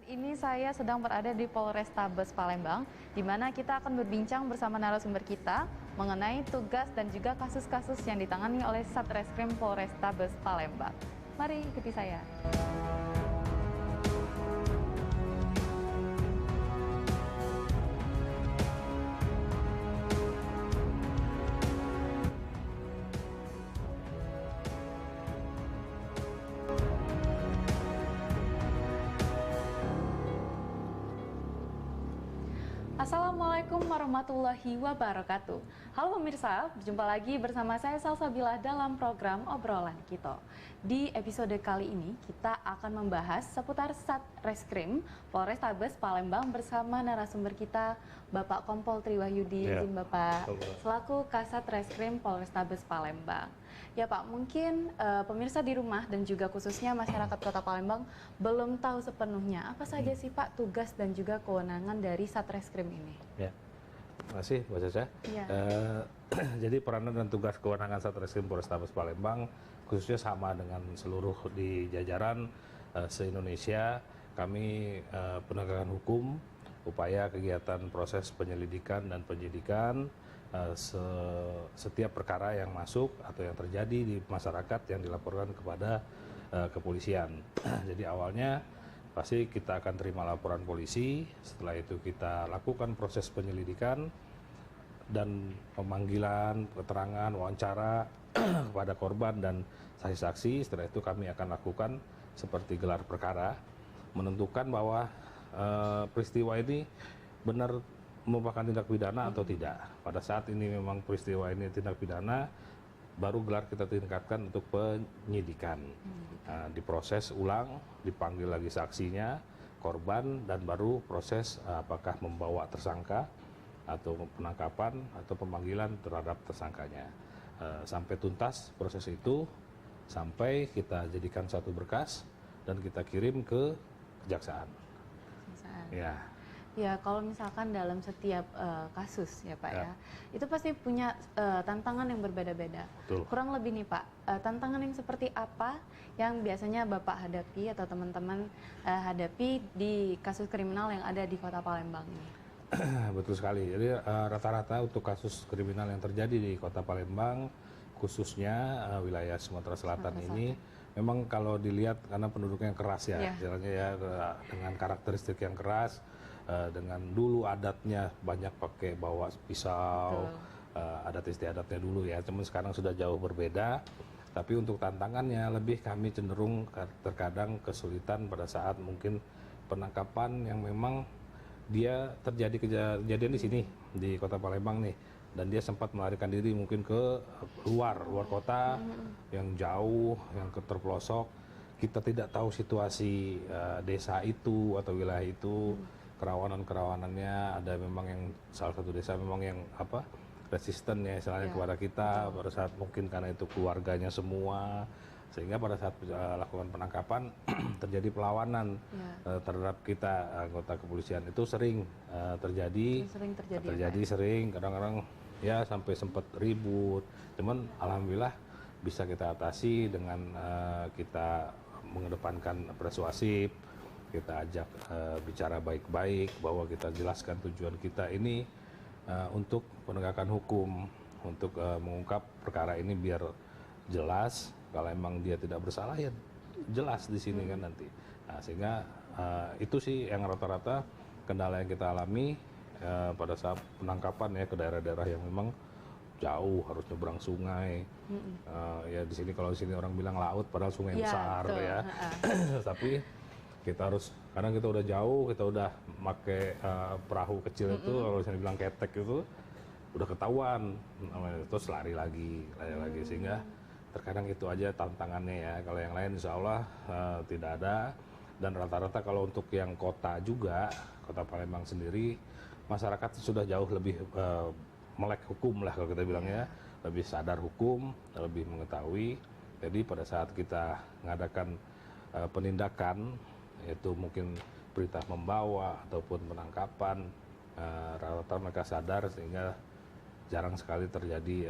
Saat ini saya sedang berada di Polrestabes Palembang, di mana kita akan berbincang bersama narasumber kita mengenai tugas dan juga kasus-kasus yang ditangani oleh Satreskrim Polrestabes Palembang. Mari ikuti saya. Assalamualaikum warahmatullahi wabarakatuh. Halo pemirsa, berjumpa lagi bersama saya Salsabila dalam program Obrolan Kita. Di episode kali ini kita akan membahas seputar Satreskrim Polrestabes Palembang bersama narasumber kita Bapak Kompol Triwahyudi, izin Bapak, selaku Kasat Reskrim Polrestabes Palembang. Ya Pak, mungkin pemirsa di rumah dan juga khususnya masyarakat Kota Palembang belum tahu sepenuhnya apa saja sih Pak tugas dan juga kewenangan dari Satreskrim ini. Ya, terima kasih Mbak Caca. Ya. Jadi peranan dan tugas kewenangan Satreskrim Polrestabes Palembang khususnya sama dengan seluruh di jajaran se-Indonesia. Kami penegakan hukum, upaya kegiatan proses penyelidikan dan penyidikan setiap perkara yang masuk atau yang terjadi di masyarakat yang dilaporkan kepada kepolisian. Jadi awalnya pasti kita akan terima laporan polisi, setelah itu kita lakukan proses penyelidikan dan pemanggilan, keterangan, wawancara kepada korban dan saksi-saksi. Setelah itu kami akan lakukan seperti gelar perkara, menentukan bahwa peristiwa ini benar merupakan tindak pidana atau tidak. Pada saat ini memang peristiwa ini tindak pidana, baru gelar kita tingkatkan untuk penyidikan. Diproses ulang, dipanggil lagi saksinya, korban, dan baru proses apakah membawa tersangka atau penangkapan atau pemanggilan terhadap tersangkanya. Sampai tuntas proses itu, sampai kita jadikan satu berkas dan kita kirim ke kejaksaan. Ya. Ya, kalau misalkan dalam setiap kasus ya Pak ya, itu pasti punya tantangan yang berbeda-beda. Kurang lebih nih Pak, tantangan yang seperti apa yang biasanya Bapak hadapi atau teman-teman hadapi di kasus kriminal yang ada di Kota Palembang ini? Betul sekali. Jadi rata-rata untuk kasus kriminal yang terjadi di Kota Palembang, khususnya wilayah Sumatera Selatan ini, memang kalau dilihat karena penduduknya keras ya, jalannya ya dengan karakteristik yang keras. Dengan dulu adatnya banyak pakai bawa pisau, adat istiadatnya dulu ya, cuman sekarang sudah jauh berbeda. Tapi untuk tantangannya lebih kami cenderung terkadang kesulitan pada saat mungkin penangkapan yang memang dia terjadi kejadian di sini di Kota Palembang nih, dan dia sempat melarikan diri mungkin ke luar kota yang jauh, yang terpelosok. Kita tidak tahu situasi desa itu atau wilayah itu. Kerawanan-kerawanannya ada, memang yang salah satu desa memang yang resisten ya istilahnya kepada kita pada saat mungkin karena itu keluarganya semua, sehingga pada saat lakukan penangkapan terjadi perlawanan terhadap kita anggota kepolisian itu sering terjadi kadang-kadang ya sampai sempat ribut, cuman alhamdulillah bisa kita atasi dengan kita mengedepankan persuasif. Kita ajak bicara baik-baik, bahwa kita jelaskan tujuan kita ini untuk penegakan hukum, untuk mengungkap perkara ini biar jelas. Kalau emang dia tidak bersalah ya jelas di sini kan nanti. Nah, sehingga itu sih yang rata-rata kendala yang kita alami pada saat penangkapan ya ke daerah-daerah yang memang jauh, harus nyebrang sungai. Ya di sini, kalau di sini orang bilang laut, padahal sungai besar ya. Tapi kita harus, kadang kita udah jauh, kita udah pakai perahu kecil itu, kalau misalnya bilang ketek itu udah ketahuan, terus lari lagi, sehingga terkadang itu aja tantangannya ya. Kalau yang lain insya Allah tidak ada. Dan rata-rata kalau untuk yang kota juga, Kota Palembang sendiri, masyarakat sudah jauh lebih melek hukum lah kalau kita bilangnya, lebih sadar hukum, lebih mengetahui. Jadi pada saat kita mengadakan penindakan, yaitu mungkin perintah membawa ataupun penangkapan, rata-rata mereka sadar, sehingga jarang sekali terjadi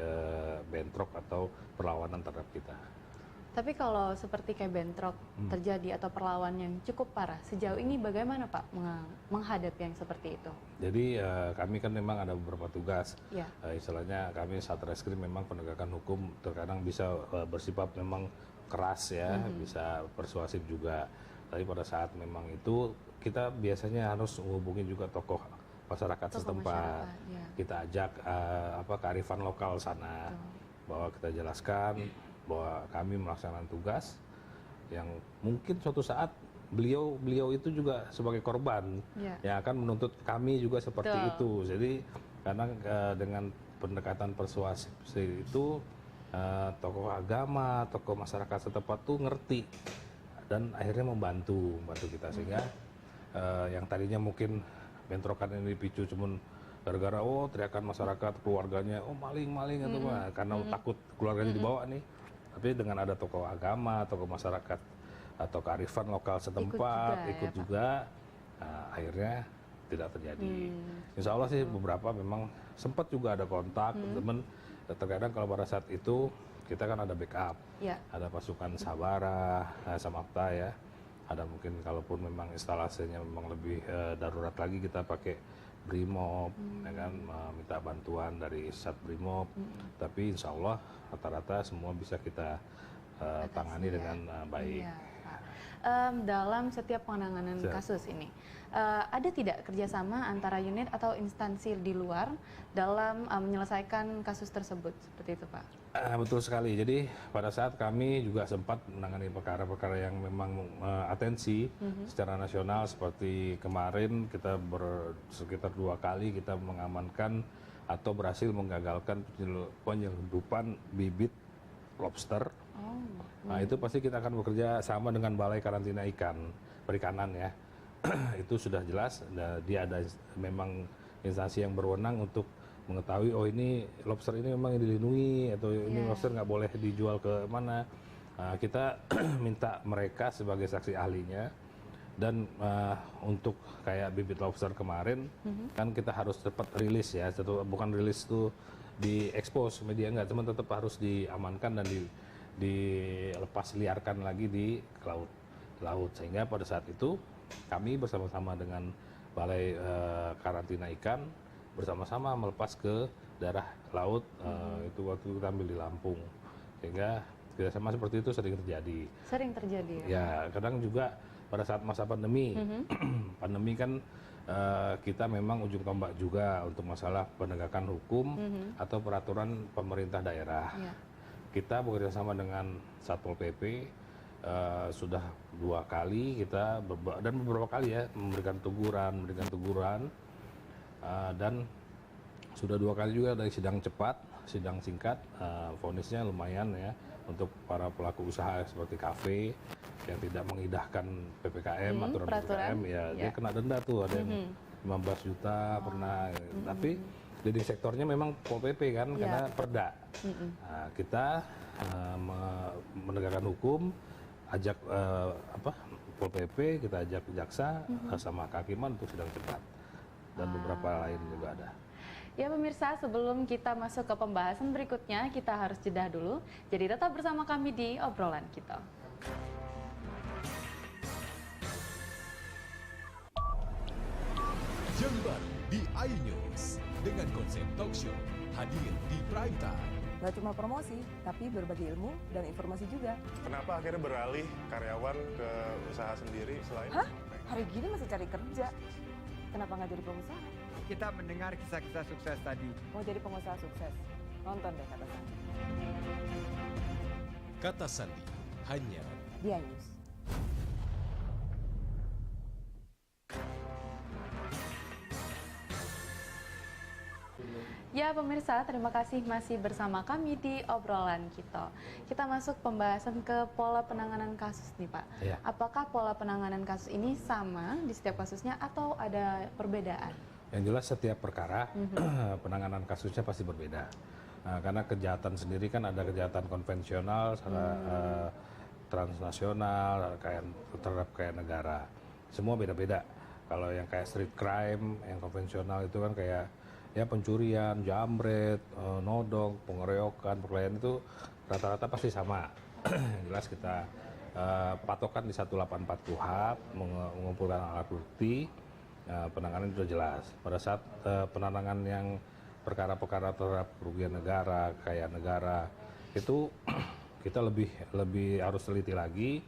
bentrok atau perlawanan terhadap kita. Tapi kalau seperti kayak bentrok terjadi atau perlawanan yang cukup parah, sejauh ini bagaimana Pak menghadapi yang seperti itu? Jadi kami kan memang ada beberapa tugas. Ya. Istilahnya kami Satreskrim memang penegakan hukum terkadang bisa bersifat memang keras ya, bisa persuasif juga. Tapi pada saat memang itu kita biasanya harus menghubungi juga tokoh masyarakat setempat. Ya. Kita ajak kearifan lokal sana, bahwa kita jelaskan bahwa kami melaksanakan tugas yang mungkin suatu saat beliau itu juga sebagai korban yang akan menuntut kami juga seperti itu. Jadi karena dengan pendekatan persuasif itu tokoh agama, tokoh masyarakat setempat tuh ngerti dan akhirnya membantu kita sehingga yang tadinya mungkin bentrokan ini dipicu cuman gara-gara teriakan masyarakat keluarganya maling atau apa karena takut keluarganya dibawa nih. Tapi dengan ada tokoh agama, tokoh masyarakat atau kearifan lokal setempat ikut juga akhirnya tidak terjadi. Insya Allah sih beberapa memang sempat juga ada kontak teman. Terkadang kalau pada saat itu kita kan ada backup, ada pasukan Sabara, Samapta ya. Ada mungkin kalaupun memang instalasinya memang lebih darurat lagi kita pakai Brimob, ya kan, minta bantuan dari Sat Brimob. Tapi insya Allah rata-rata semua bisa kita tangani dengan baik. Dalam setiap penanganan kasus ini, ada tidak kerjasama antara unit atau instansi di luar dalam menyelesaikan kasus tersebut, seperti itu Pak? Betul sekali. Jadi pada saat kami juga sempat menangani perkara-perkara yang memang atensi secara nasional, seperti kemarin kita sekitar 2 kali kita mengamankan atau berhasil menggagalkan penyelundupan bibit lobster. Nah itu pasti kita akan bekerja sama dengan Balai Karantina Perikanan ya. Itu sudah jelas. Dia ada memang instansi yang berwenang untuk mengetahui ini lobster ini memang dilindungi atau ini lobster nggak boleh dijual ke mana. Kita minta mereka sebagai saksi ahlinya. Dan untuk kayak bibit lobster kemarin kan kita harus cepat rilis ya. Bukan rilis itu diekspos media nggak, cuma tetap harus diamankan dan dilepas liarkan lagi di laut. Sehingga pada saat itu kami bersama-sama dengan Balai Karantina Ikan bersama-sama melepas ke daerah laut. Itu waktu kita ambil di Lampung. Sehingga kerjasama seperti itu sering terjadi. Sering terjadi ya? Kadang juga pada saat masa pandemi. Pandemi kan kita memang ujung tombak juga untuk masalah penegakan hukum atau peraturan pemerintah daerah. Kita bekerja sama dengan Satpol PP sudah 2 kali kita dan beberapa kali ya memberikan teguran dan sudah 2 kali juga dari sidang cepat, sidang singkat, vonisnya lumayan ya untuk para pelaku usaha seperti kafe yang tidak mengindahkan PPKM aturan PPKM ya dia kena denda tuh, ada yang 15 juta pernah. Tapi di sektornya memang Pol PP kan karena perda. Nah, kita menegakkan hukum, ajak Pol PP, kita ajak jaksa sama kehakiman untuk sidang cepat dan beberapa lain juga ada. Ya pemirsa, sebelum kita masuk ke pembahasan berikutnya, kita harus jeda dulu. Jadi tetap bersama kami di Obrolan Kita. Yang baru di iNews dengan konsep talk show hadir di prime time. Gak cuma promosi, tapi berbagi ilmu dan informasi juga. Kenapa akhirnya beralih karyawan ke usaha sendiri selain? Hah? Hari gini masih cari kerja. Kenapa nggak jadi pengusaha? Kita mendengar kisah-kisah sukses tadi. Mau jadi pengusaha sukses? Nonton deh Kata Sandi. Kata Sandi hanya di iNews. Ya pemirsa, terima kasih masih bersama kami di Obrolan Kita. Kita masuk pembahasan ke pola penanganan kasus nih Pak. Ya. Apakah pola penanganan kasus ini sama di setiap kasusnya atau ada perbedaan? Yang jelas setiap perkara penanganan kasusnya pasti berbeda. Karena kejahatan sendiri kan ada kejahatan konvensional, transnasional, terhadap kayak negara. Semua beda-beda. Kalau yang kayak street crime, yang konvensional itu kan kayak ya pencurian, jambret, nodong, pengeroyokan, perkelahian itu rata-rata pasti sama. Yang jelas kita patokan di 184 KUHP mengumpulkan alat bukti, penanganan sudah jelas. Pada saat penanganan yang perkara-perkara terhadap kerugian negara, kekayaan negara, itu kita lebih harus teliti lagi,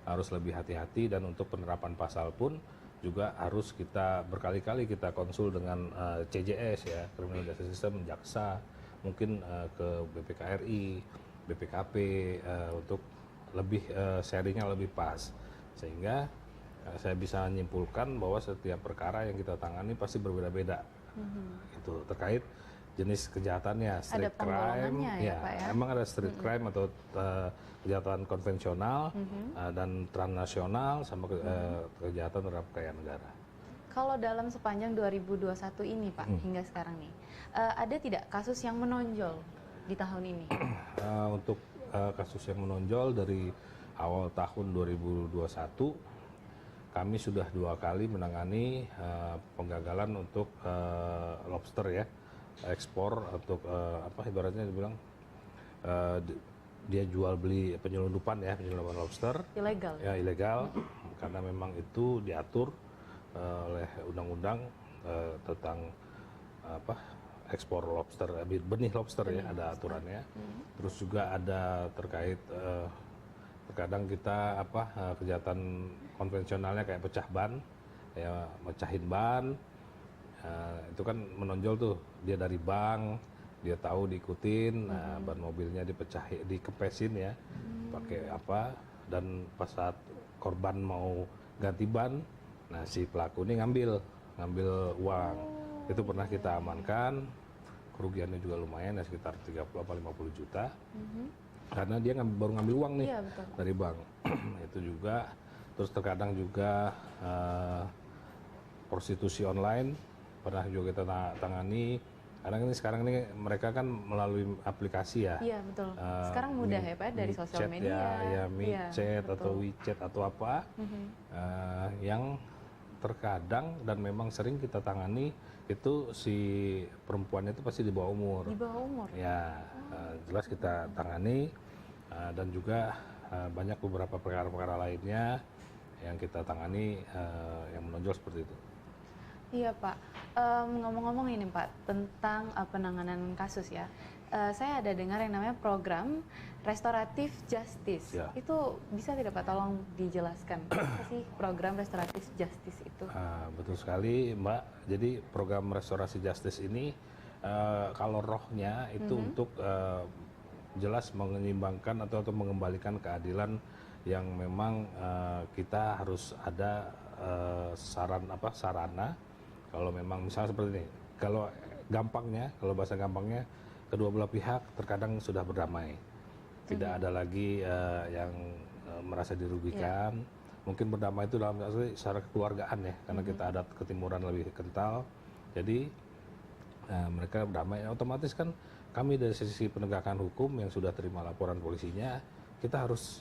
harus lebih hati-hati, dan untuk penerapan pasal pun juga harus kita berkali-kali kita konsul dengan CJS ya, Criminal Justice System, jaksa, mungkin ke BPKRI, BPKP untuk lebih sharingnya lebih pas, sehingga saya bisa menyimpulkan bahwa setiap perkara yang kita tangani pasti berbeda-beda. Itu terkait jenis kejahatannya, street crime, ya, Pak, ya? Emang ada street crime atau kejahatan konvensional dan transnasional sama kejahatan terhadap kekayaan negara. Kalau dalam sepanjang 2021 ini Pak, hingga sekarang nih, ada tidak kasus yang menonjol di tahun ini? Untuk kasus yang menonjol dari awal tahun 2021, kami sudah 2 kali menangani penggagalan untuk lobster ya, ekspor untuk ibaratnya dibilang dia jual beli penyelundupan lobster Ilegal. ya, ilegal karena memang itu diatur oleh undang-undang tentang ekspor lobster, benih lobster ya, ada aturannya. Terus juga ada terkait terkadang kita kejahatan konvensionalnya kayak pecah ban, ya mecahin ban. Itu kan menonjol tuh, dia dari bank, dia tahu diikutin, ban mobilnya dikepesin ya, pakai dan pas saat korban mau ganti ban, nah si pelaku ini ngambil uang. Itu pernah kita amankan, kerugiannya juga lumayan ya, sekitar 30-50 juta, karena dia baru ngambil uang nih dari bank. Itu juga, terus terkadang juga prostitusi online pernah juga kita tangani. Karena sekarang ini mereka kan melalui aplikasi ya. Iya betul. Sekarang mudah ya Pak, dari sosial media. Ya, MiChat atau WeChat atau apa, yang terkadang dan memang sering kita tangani itu si perempuan itu pasti di bawah umur. Di bawah umur. Ya, jelas kita tangani, dan juga banyak beberapa perkara-perkara lainnya yang kita tangani yang menonjol seperti itu. Iya Pak, ngomong-ngomong ini Pak tentang penanganan kasus ya, saya ada dengar yang namanya program restoratif justice. Ya. Itu bisa tidak Pak tolong dijelaskan apa sih program restoratif justice itu? Betul sekali Mbak, jadi program restorasi justice ini kalau rohnya itu untuk jelas menyeimbangkan atau mengembalikan keadilan yang memang kita harus ada sarana. Kalau memang misalnya seperti ini, kalau bahasa gampangnya, kedua belah pihak terkadang sudah berdamai, tidak ada lagi yang merasa dirugikan. Mungkin berdamai itu dalam secara kekeluargaan ya, karena kita ada ketimuran lebih kental. Jadi mereka berdamai, otomatis kan kami dari sisi penegakan hukum yang sudah terima laporan polisinya, kita harus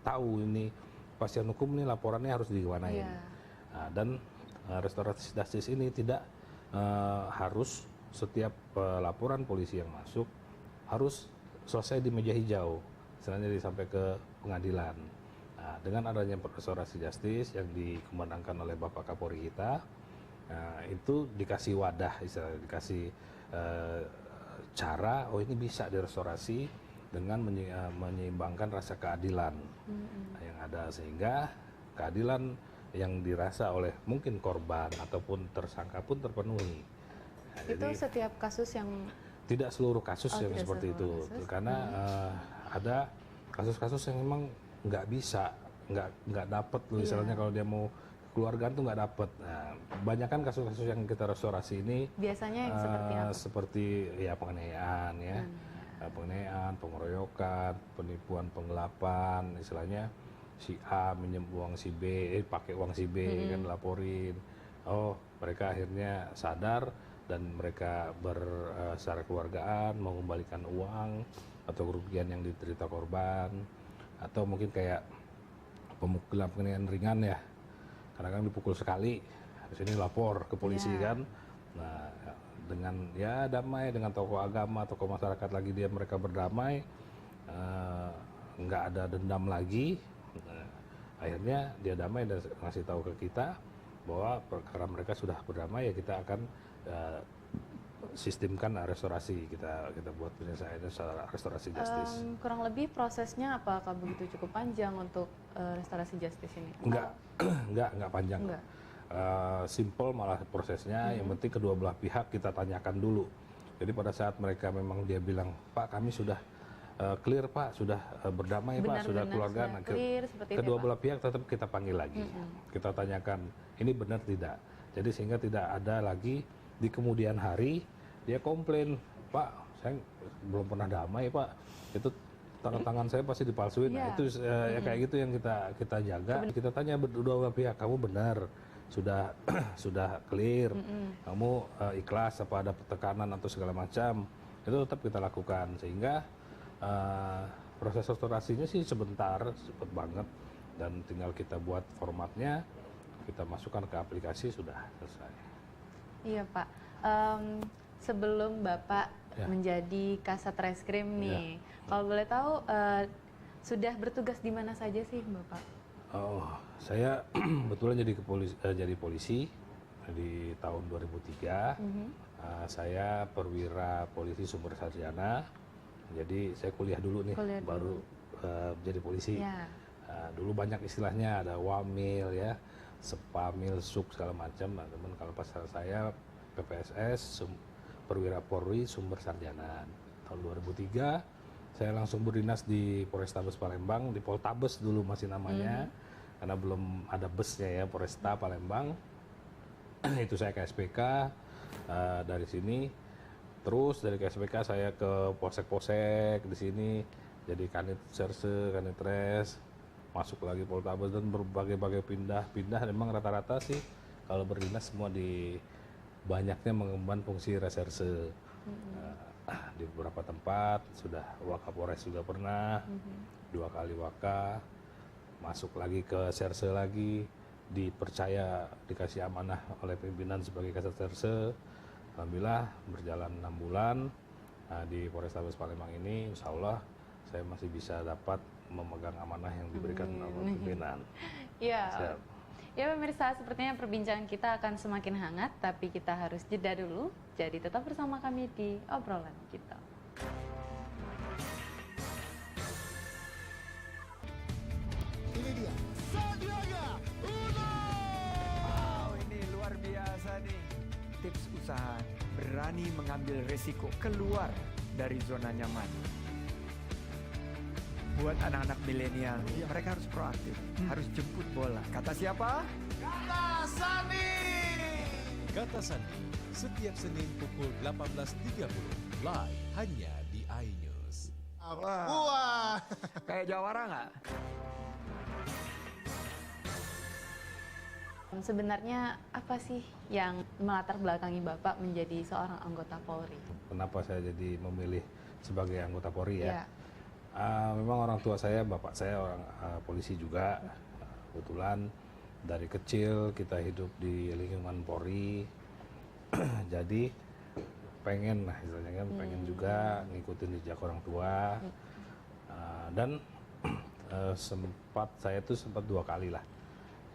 tahu ini kepastian hukum ini laporannya harus digimanain. Dan restoratif justice ini tidak harus setiap laporan polisi yang masuk harus selesai di meja hijau, misalnya sampai ke pengadilan. Nah, dengan adanya restorasi justice yang dikembangkan oleh Bapak Kapolri kita, itu dikasih wadah, istilahnya dikasih cara, ini bisa direstorasi dengan menyeimbangkan rasa keadilan yang ada, sehingga keadilan yang dirasa oleh mungkin korban ataupun tersangka pun terpenuhi. Nah, itu jadi, setiap kasus yang tidak seluruh kasus yang seperti itu, karena ada kasus-kasus yang memang nggak bisa, nggak dapat, misalnya kalau dia mau keluargaan tuh nggak dapat. Nah, kebanyakan kasus-kasus yang kita restorasi ini biasanya yang seperti apa? Seperti ya penganiayaan ya, penganiayaan, pengeroyokan, penipuan, penggelapan, istilahnya si A minjem uang si B, pakai uang si B kan laporin. Oh, mereka akhirnya sadar dan mereka secara keluargaan mau mengembalikan uang atau kerugian yang diterita korban, atau mungkin kayak pemukulan penganiayaan ringan ya. Kadang-kadang dipukul sekali, habis ini lapor ke polisi kan. Nah, dengan damai dengan tokoh agama, tokoh masyarakat lagi mereka berdamai, nggak ada dendam lagi. Nah, akhirnya dia damai dan ngasih tahu ke kita bahwa karena mereka sudah berdamai, ya kita akan sistemkan restorasi, kita buat penyelesaiannya secara restorasi justice. Kurang lebih prosesnya apakah begitu cukup panjang untuk restorasi justice ini? Enggak panjang. Enggak. Simple malah prosesnya, yang penting kedua belah pihak kita tanyakan dulu. Jadi pada saat mereka memang dia bilang, Pak kami sudah clear Pak, sudah berdamai Pak, sudah keluarga, sudah clear, seperti itu, kedua ya, belah pihak tetap kita panggil lagi. Kita tanyakan, ini benar tidak? Jadi sehingga tidak ada lagi di kemudian hari dia komplain, Pak saya belum pernah damai Pak, itu tanda tangan saya pasti dipalsuin. Nah, itu ya kayak gitu yang kita jaga. Kita tanya berdua pihak, kamu benar sudah clear, kamu ikhlas apa ada tekanan atau segala macam, itu tetap kita lakukan. Sehingga proses restorasinya sih cepet banget, dan tinggal kita buat formatnya, kita masukkan ke aplikasi, sudah selesai. Iya Pak, sebelum Bapak menjadi Kasat Reskrim nih, kalau boleh tahu sudah bertugas di mana saja sih Bapak? Oh, saya kebetulan jadi polisi di tahun 2003. Saya perwira polisi sumber sarjana. Jadi saya kuliah dulu nih, baru jadi polisi. Ya. Dulu banyak istilahnya, ada wamil ya, sepamil, sub segala macam. Nah, teman kalau pas saya PPSS, perwira Polri sumber sarjana. Tahun 2003 saya langsung berdinas di Polrestabes Palembang, di Poltabes dulu masih namanya, karena belum ada busnya ya, Polresta Palembang. Itu saya ke SPK, dari sini terus dari KSPK saya ke polsek-polsek di sini, jadi kanit serse, kanit res, masuk lagi Poltabes, dan berbagai-bagai pindah. Memang rata-rata sih kalau berdinas semua di banyaknya mengemban fungsi reserse. Di beberapa tempat sudah Wakapolres juga pernah, 2 kali Waka, masuk lagi ke serse lagi, dipercaya dikasih amanah oleh pimpinan sebagai Kasat Serse. Alhamdulillah berjalan 6 bulan di Polrestabes Palembang ini, insya Allah saya masih bisa dapat memegang amanah yang diberikan oleh pimpinan. Iya. Ya pemirsa, sepertinya perbincangan kita akan semakin hangat, tapi kita harus jeda dulu. Jadi tetap bersama kami di obrolan kita. Ini dia, Sandiaga Uno. Wow, ini luar biasa nih. Tips usaha, berani mengambil resiko, keluar dari zona nyaman. Buat anak-anak milenial, mereka harus proaktif, harus jemput bola. Kata siapa? Kata Sandi. Kata Sandi, setiap Senin pukul 18.30, live hanya di iNews. Wah. Kayak jawara nggak? Sebenarnya apa sih yang melatar belakangi Bapak menjadi seorang anggota Polri? Kenapa saya jadi memilih sebagai anggota Polri ya? Ya. Memang orang tua saya, bapak saya orang polisi juga. Kebetulan dari kecil kita hidup di lingkungan Polri. Jadi pengen lah istilahnya kan, pengen juga ngikutin jejak orang tua. Dan saya tuh sempat 2 kali lah.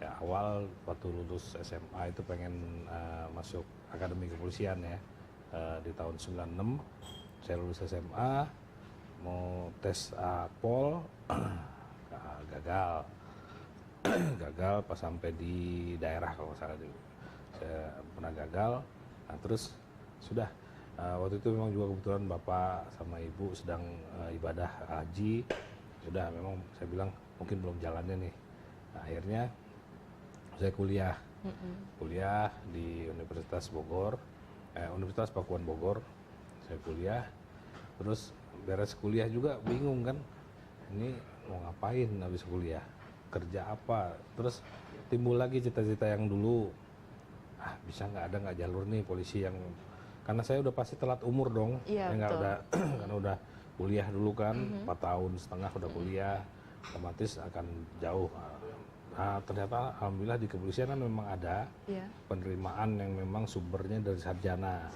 Ya, awal waktu lulus SMA itu pengen masuk Akademi Kepolisian ya. Di tahun 96 saya lulus SMA, mau tes Pol, gagal. Gagal pas sampai di daerah kalau nggak salah, saya pernah gagal. Nah, terus sudah waktu itu memang juga kebetulan bapak sama ibu sedang ibadah haji. Sudah memang saya bilang mungkin belum jalannya nih. Nah, akhirnya saya kuliah di Universitas Bogor, Universitas Pakuan Bogor. Saya kuliah, terus beres kuliah juga bingung kan, ini mau ngapain habis kuliah, kerja apa. Terus timbul lagi cita-cita yang dulu, bisa nggak jalur nih polisi yang, karena saya udah pasti telat umur dong. Iya, Nggak betul. udah karena udah kuliah dulu kan, 4 tahun setengah udah kuliah, otomatis akan jauh. Nah, ternyata alhamdulillah di kepolisian kan memang ada penerimaan yang memang sumbernya dari sarjana.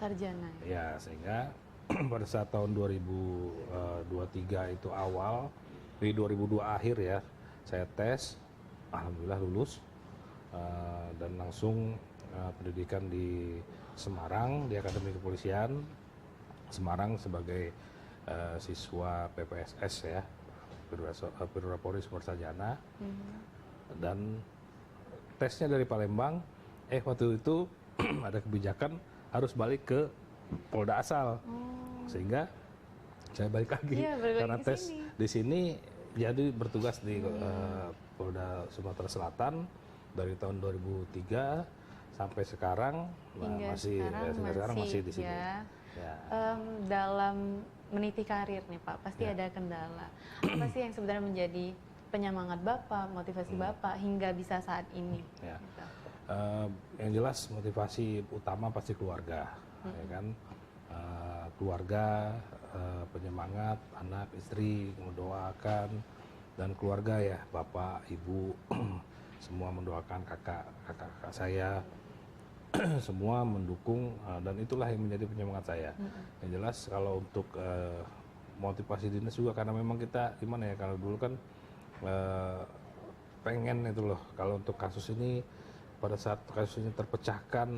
Ya, sehingga pada saat tahun 2023 itu awal di 2002 akhir ya, saya tes, alhamdulillah lulus dan langsung pendidikan di Semarang di Akademi Kepolisian Semarang sebagai siswa PPSS ya, Perwira Polri Sumber Sarjana. Dan tesnya dari Palembang, waktu itu ada kebijakan harus balik ke Polda asal, sehingga saya balik lagi karena tes di sini, jadi bertugas di Polda Sumatera Selatan dari tahun 2003 sampai sekarang. Masih di sini. Ya. Dalam meniti karir nih Pak, pasti ada kendala. Apa sih yang sebenarnya menjadi penyemangat Bapak, motivasi Bapak hingga bisa saat ini? Ya. Gitu. Yang jelas motivasi utama pasti keluarga, ya kan? Keluarga, penyemangat, anak, istri mendoakan, dan keluarga ya, bapak, ibu, semua mendoakan, kakak saya, semua mendukung, dan itulah yang menjadi penyemangat saya. Yang jelas kalau untuk motivasi dinas juga, karena memang kita gimana ya, kalau dulu kan pengen itu loh, kalau untuk kasus ini, pada saat kasus ini terpecahkan,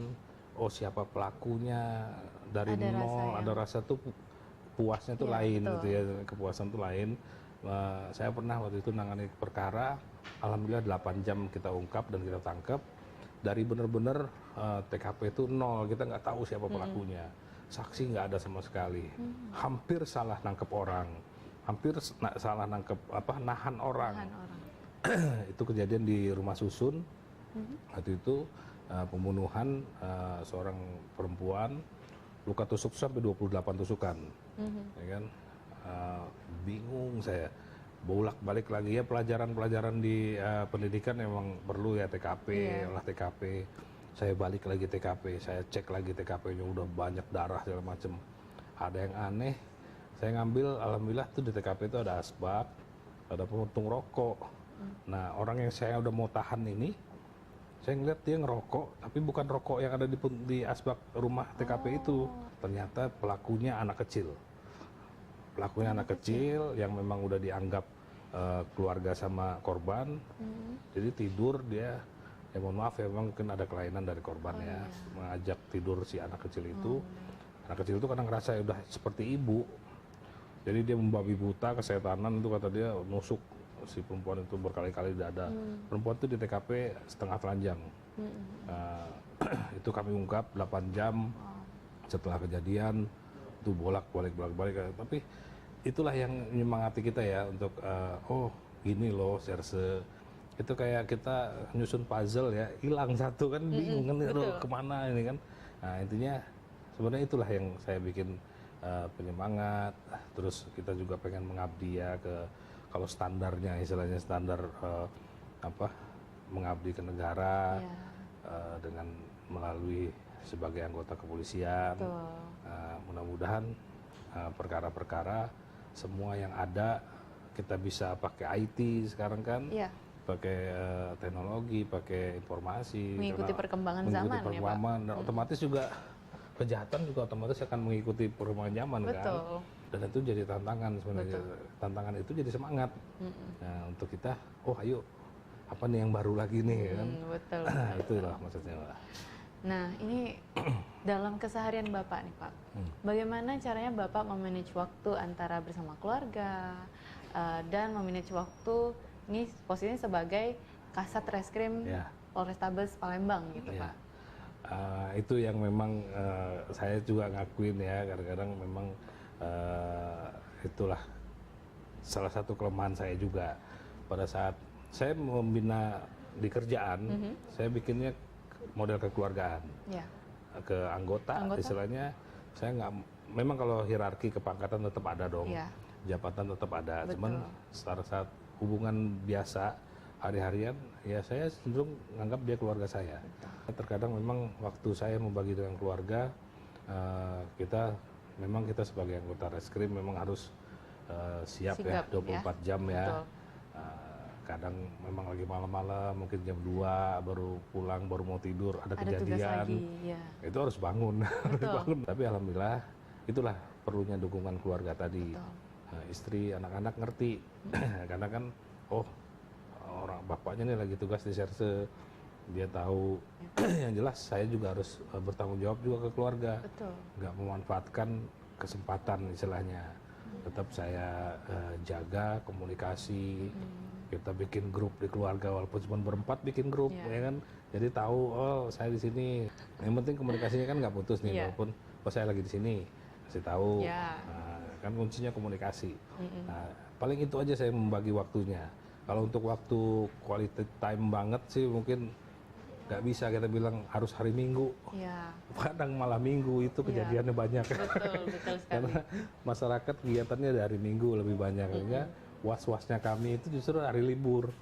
siapa pelakunya dari nol, ada rasa tuh puasnya tuh lain gitu ya, kepuasan tuh lain. Saya pernah waktu itu nangani perkara, alhamdulillah 8 jam kita ungkap dan kita tangkap. Dari benar-benar TKP itu nol, kita nggak tahu siapa pelakunya, saksi nggak ada sama sekali, hampir salah nangkep orang, hampir salah nangkep nahan orang. Itu kejadian di Rumah Susun. Waktu itu pembunuhan seorang perempuan, luka tusuk sampai 28 tusukan, ya kan? Bingung saya, bolak-balik lagi ya, pelajaran di pendidikan memang perlu ya, TKP, olah TKP. Saya balik lagi TKP, saya cek lagi TKP-nya, udah banyak darah segala macem. Ada yang aneh, saya ngambil, alhamdulillah tuh di TKP itu ada asbak, ada puntung rokok. Nah, orang yang saya udah mau tahan ini, saya ngeliat dia ngerokok, tapi bukan rokok yang ada di asbak rumah TKP itu. Ternyata pelakunya anak kecil. Pelakunya anak kecil yang memang udah dianggap keluarga sama korban. Jadi tidur dia, ya mohon maaf ya, memang mungkin ada kelainan dari korban ya, mengajak tidur si anak kecil itu. Anak kecil itu kadang ngerasa udah seperti ibu. Jadi dia membabi buta, kesetanan itu kata dia, nusuk si perempuan itu berkali-kali di dada. Perempuan itu di TKP setengah telanjang. Itu kami ungkap 8 jam setelah kejadian, itu bolak-balik. Tapi itulah yang menyemangati kita ya untuk gini loh Serse. Itu kayak kita nyusun puzzle ya, hilang satu kan, bingung kan, kemana ini kan. Nah intinya sebenarnya itulah yang saya bikin penyemangat. Terus kita juga pengen mengabdi ya kalau standarnya, istilahnya standar mengabdi ke negara dengan melalui sebagai anggota kepolisian. Mudah-mudahan perkara-perkara semua yang ada kita bisa pakai IT sekarang kan, pakai teknologi, pakai informasi, mengikuti perkembangan zaman ya Pak. Dan otomatis juga kejahatan juga otomatis akan mengikuti perkembangan zaman kan. Dan itu jadi tantangan sebenarnya. Tantangan itu jadi semangat. Nah, untuk kita, ayo apa nih yang baru lagi nih kan. Itulah maksudnya Pak. Nah, ini dalam keseharian Bapak nih Pak, bagaimana caranya Bapak memanage waktu antara bersama keluarga dan memanage waktu ini posisinya sebagai Kasat Reskrim Polrestabes Palembang gitu Pak? Itu yang memang saya juga ngakuin ya, kadang-kadang memang itulah salah satu kelemahan saya juga. Pada saat saya membina di kerjaan, saya bikinnya model kekeluargaan, ke anggota. Istilahnya saya nggak, memang kalau hierarki kepangkatan tetap ada dong, jabatan tetap ada, cuman saat hubungan biasa hari-harian ya saya cenderung menganggap dia keluarga saya. Terkadang memang waktu saya membagi dengan keluarga, kita sebagai anggota reskrim memang harus siap ya 24 jam ya. Kadang memang lagi malam-malam, mungkin jam 2 baru pulang, baru mau tidur, ada kejadian, itu harus bangun. Tapi alhamdulillah itulah perlunya dukungan keluarga tadi. istri, anak-anak ngerti. Karena kan, oh orang bapaknya nih lagi tugas di serse, dia tahu. Yang jelas saya juga harus bertanggung jawab juga ke keluarga. Betul. Nggak memanfaatkan kesempatan istilahnya. Tetap saya jaga komunikasi. Kita bikin grup di keluarga walaupun cuma berempat bikin grup, ya kan. Jadi tahu, oh saya di sini. Yang penting komunikasinya kan nggak putus nih, walaupun oh saya lagi di sini, kasih tahu. Nah, kan kuncinya komunikasi. Nah, paling itu aja saya membagi waktunya. Kalau untuk waktu quality time banget sih mungkin nggak bisa kita bilang harus hari Minggu. Kadang malah Minggu itu kejadiannya banyak. Betul sekali. Karena masyarakat kegiatannya dari Minggu lebih banyak. Sehingga was-wasnya kami itu justru hari libur.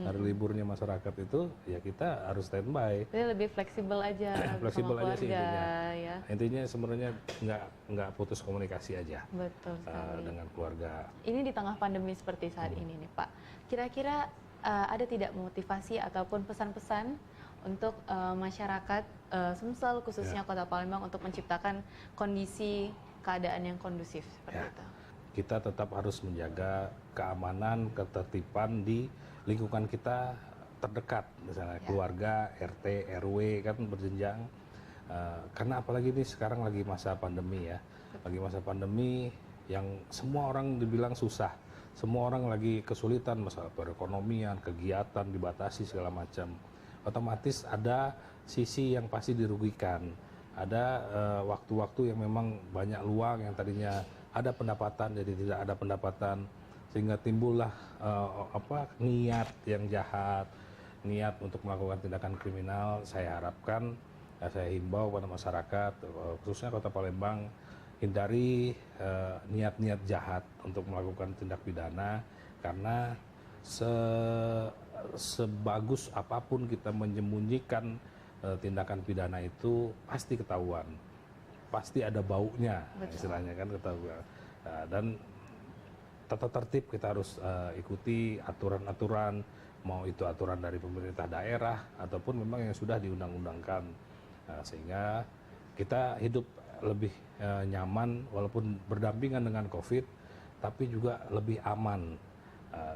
Hari liburnya masyarakat itu ya kita harus standby. Jadi lebih fleksibel aja Fleksibel sama aja sih keluarga, intinya. ya. Intinya sebenarnya nggak putus komunikasi aja. Betul sekali. Dengan keluarga. Ini di tengah pandemi seperti saat ini nih Pak. Kira-kira ada tidak motivasi ataupun pesan-pesan untuk masyarakat Sumsel khususnya Kota Palembang untuk menciptakan kondisi keadaan yang kondusif seperti itu? Kita tetap harus menjaga keamanan, ketertiban di lingkungan kita terdekat, misalnya keluarga, RT, RW kan berjenjang. Karena apalagi ini sekarang lagi masa pandemi ya, lagi masa pandemi yang semua orang dibilang susah, semua orang lagi kesulitan masalah perekonomian, kegiatan dibatasi segala macam. Otomatis ada sisi yang pasti dirugikan, ada waktu-waktu yang memang banyak luang yang tadinya ada pendapatan jadi tidak ada pendapatan, sehingga timbullah niat yang jahat, niat untuk melakukan tindakan kriminal. Saya harapkan, saya himbau pada masyarakat khususnya Kota Palembang hindari niat-niat jahat untuk melakukan tindak pidana, karena sebagus apapun kita menyembunyikan tindakan pidana itu pasti ketahuan. Pasti ada baunya, istilahnya kan ketahuan. Dan tata tertib kita harus ikuti aturan-aturan, mau itu aturan dari pemerintah daerah ataupun memang yang sudah diundang-undangkan, sehingga kita hidup lebih nyaman walaupun berdampingan dengan COVID, tapi juga lebih aman,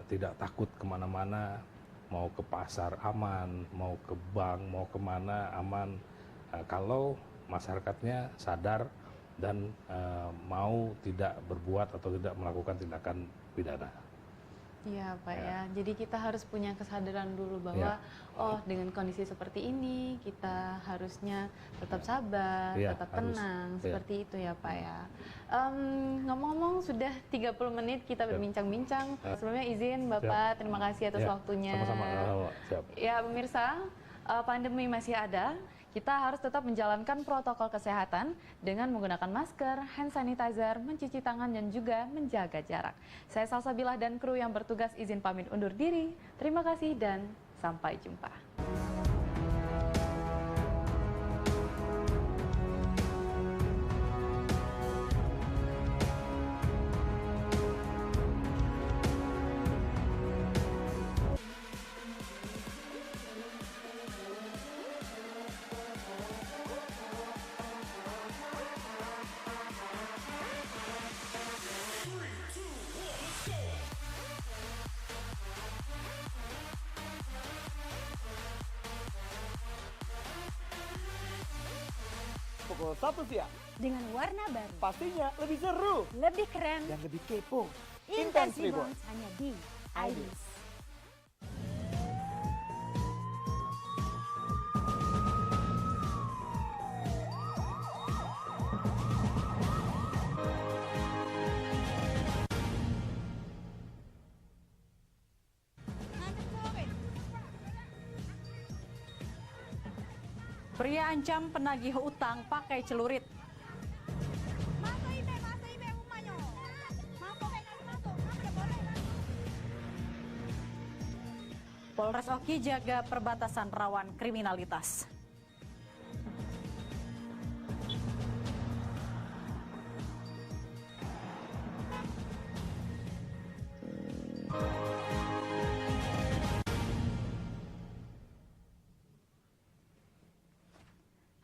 tidak takut kemana-mana, mau ke pasar aman, mau ke bank, mau kemana aman, kalau masyarakatnya sadar dan mau tidak berbuat atau tidak melakukan tindakan pidana. Iya Pak ya. Jadi kita harus punya kesadaran dulu bahwa oh dengan kondisi seperti ini kita harusnya tetap sabar, tetap tenang, seperti itu ya Pak ya. Ngomong-ngomong sudah 30 menit kita berbincang-bincang. Sebelumnya izin Bapak, terima kasih atas waktunya. Sama-sama. Siap. Ya pemirsa, pandemi masih ada. Kita harus tetap menjalankan protokol kesehatan dengan menggunakan masker, hand sanitizer, mencuci tangan, dan juga menjaga jarak. Saya Salsabilah dan kru yang bertugas izin pamit undur diri. Terima kasih dan sampai jumpa. Pukul 1 siang. Dengan warna baru, Pastinya lebih seru lebih keren, dan lebih kepo. Intense Intense Reborn. Reborn hanya di iNews. Pria ancam penagih utang pakai celurit. Polres Oki jaga perbatasan rawan kriminalitas.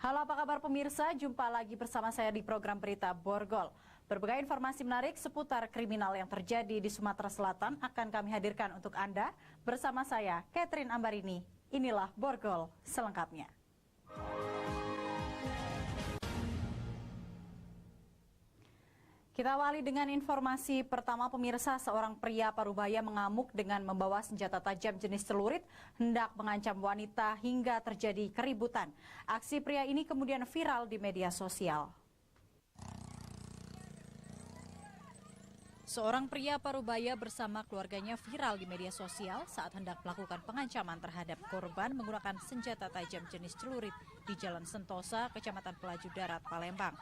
Halo, apa kabar pemirsa? Jumpa lagi bersama saya di program Berita Borgol. Berbagai informasi menarik seputar kriminal yang terjadi di Sumatera Selatan akan kami hadirkan untuk Anda bersama saya, Catherine Ambarini. Inilah Borgol selengkapnya. Kita awali dengan informasi pertama, pemirsa. Seorang pria Parubaya mengamuk dengan membawa senjata tajam jenis celurit hendak mengancam wanita hingga terjadi keributan. Aksi pria ini kemudian viral di media sosial. Seorang pria Parubaya bersama keluarganya viral di media sosial saat hendak melakukan pengancaman terhadap korban menggunakan senjata tajam jenis celurit di Jalan Sentosa, Kecamatan Pelaju Darat, Palembang.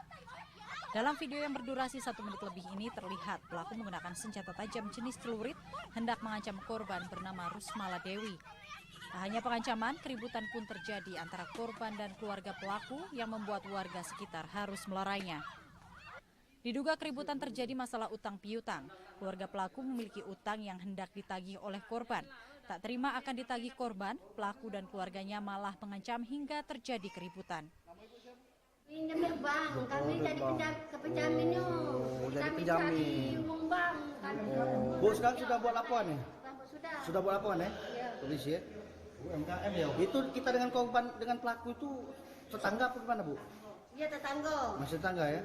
Dalam video yang berdurasi 1 menit lebih ini terlihat pelaku menggunakan senjata tajam jenis celurit hendak mengancam korban bernama Rusmala Dewi. Tak hanya pengancaman, keributan pun terjadi antara korban dan keluarga pelaku yang membuat warga sekitar harus melerainya. Diduga keributan terjadi masalah utang piutang. Keluarga pelaku memiliki utang yang hendak ditagih oleh korban. Tak terima akan ditagih korban, pelaku dan keluarganya malah mengancam hingga terjadi keributan. Pinjamnya bang, kami jadi penjamin yuk. Jadi Kami penjamin. cari uang bang. Bu, sekarang sudah buat laporan ya? Sudah. Sudah buat laporan ya? Iya. Polisi ya? UMKM ya? Itu kita dengan korban, dengan pelaku itu tetangga apa gimana, Bu? Iya tetangga. Masih tetangga ya?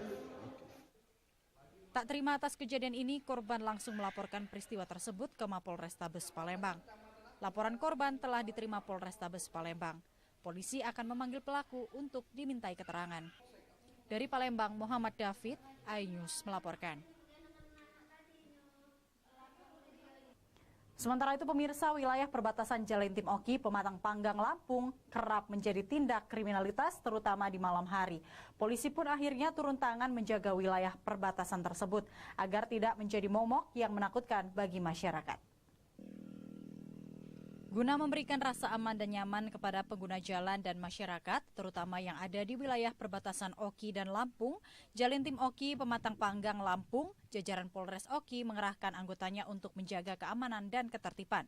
Tak terima atas kejadian ini, korban langsung melaporkan peristiwa tersebut ke Mapolrestabes Palembang. Laporan korban telah diterima Polrestabes Palembang. Polisi akan memanggil pelaku untuk dimintai keterangan. Dari Palembang, Muhammad David, iNews melaporkan. Sementara itu, pemirsa, wilayah perbatasan Jalentim Oki, Pematang Panggang, Lampung kerap menjadi tindak kriminalitas terutama di malam hari. Polisi pun akhirnya turun tangan menjaga wilayah perbatasan tersebut agar tidak menjadi momok yang menakutkan bagi masyarakat. Guna memberikan rasa aman dan nyaman kepada pengguna jalan dan masyarakat, terutama yang ada di wilayah perbatasan Oki dan Lampung, Jalentim Oki, Pematang Panggang, Lampung, jajaran Polres Oki mengerahkan anggotanya untuk menjaga keamanan dan ketertiban.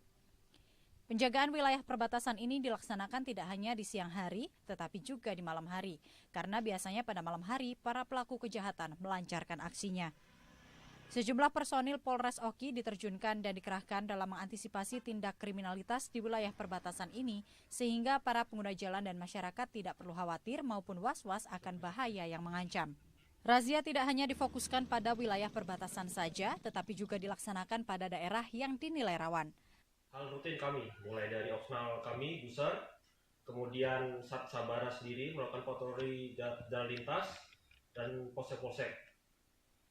Penjagaan wilayah perbatasan ini dilaksanakan tidak hanya di siang hari, tetapi juga di malam hari, karena biasanya pada malam hari para pelaku kejahatan melancarkan aksinya. Sejumlah personil Polres Oki diterjunkan dan dikerahkan dalam mengantisipasi tindak kriminalitas di wilayah perbatasan ini, sehingga para pengguna jalan dan masyarakat tidak perlu khawatir maupun was-was akan bahaya yang mengancam. Razia tidak hanya difokuskan pada wilayah perbatasan saja, tetapi juga dilaksanakan pada daerah yang dinilai rawan. Hal rutin kami, mulai dari opsional kami, Guser, kemudian Sat Sabara sendiri melakukan patroli jalan lintas, dan polsek-polsek.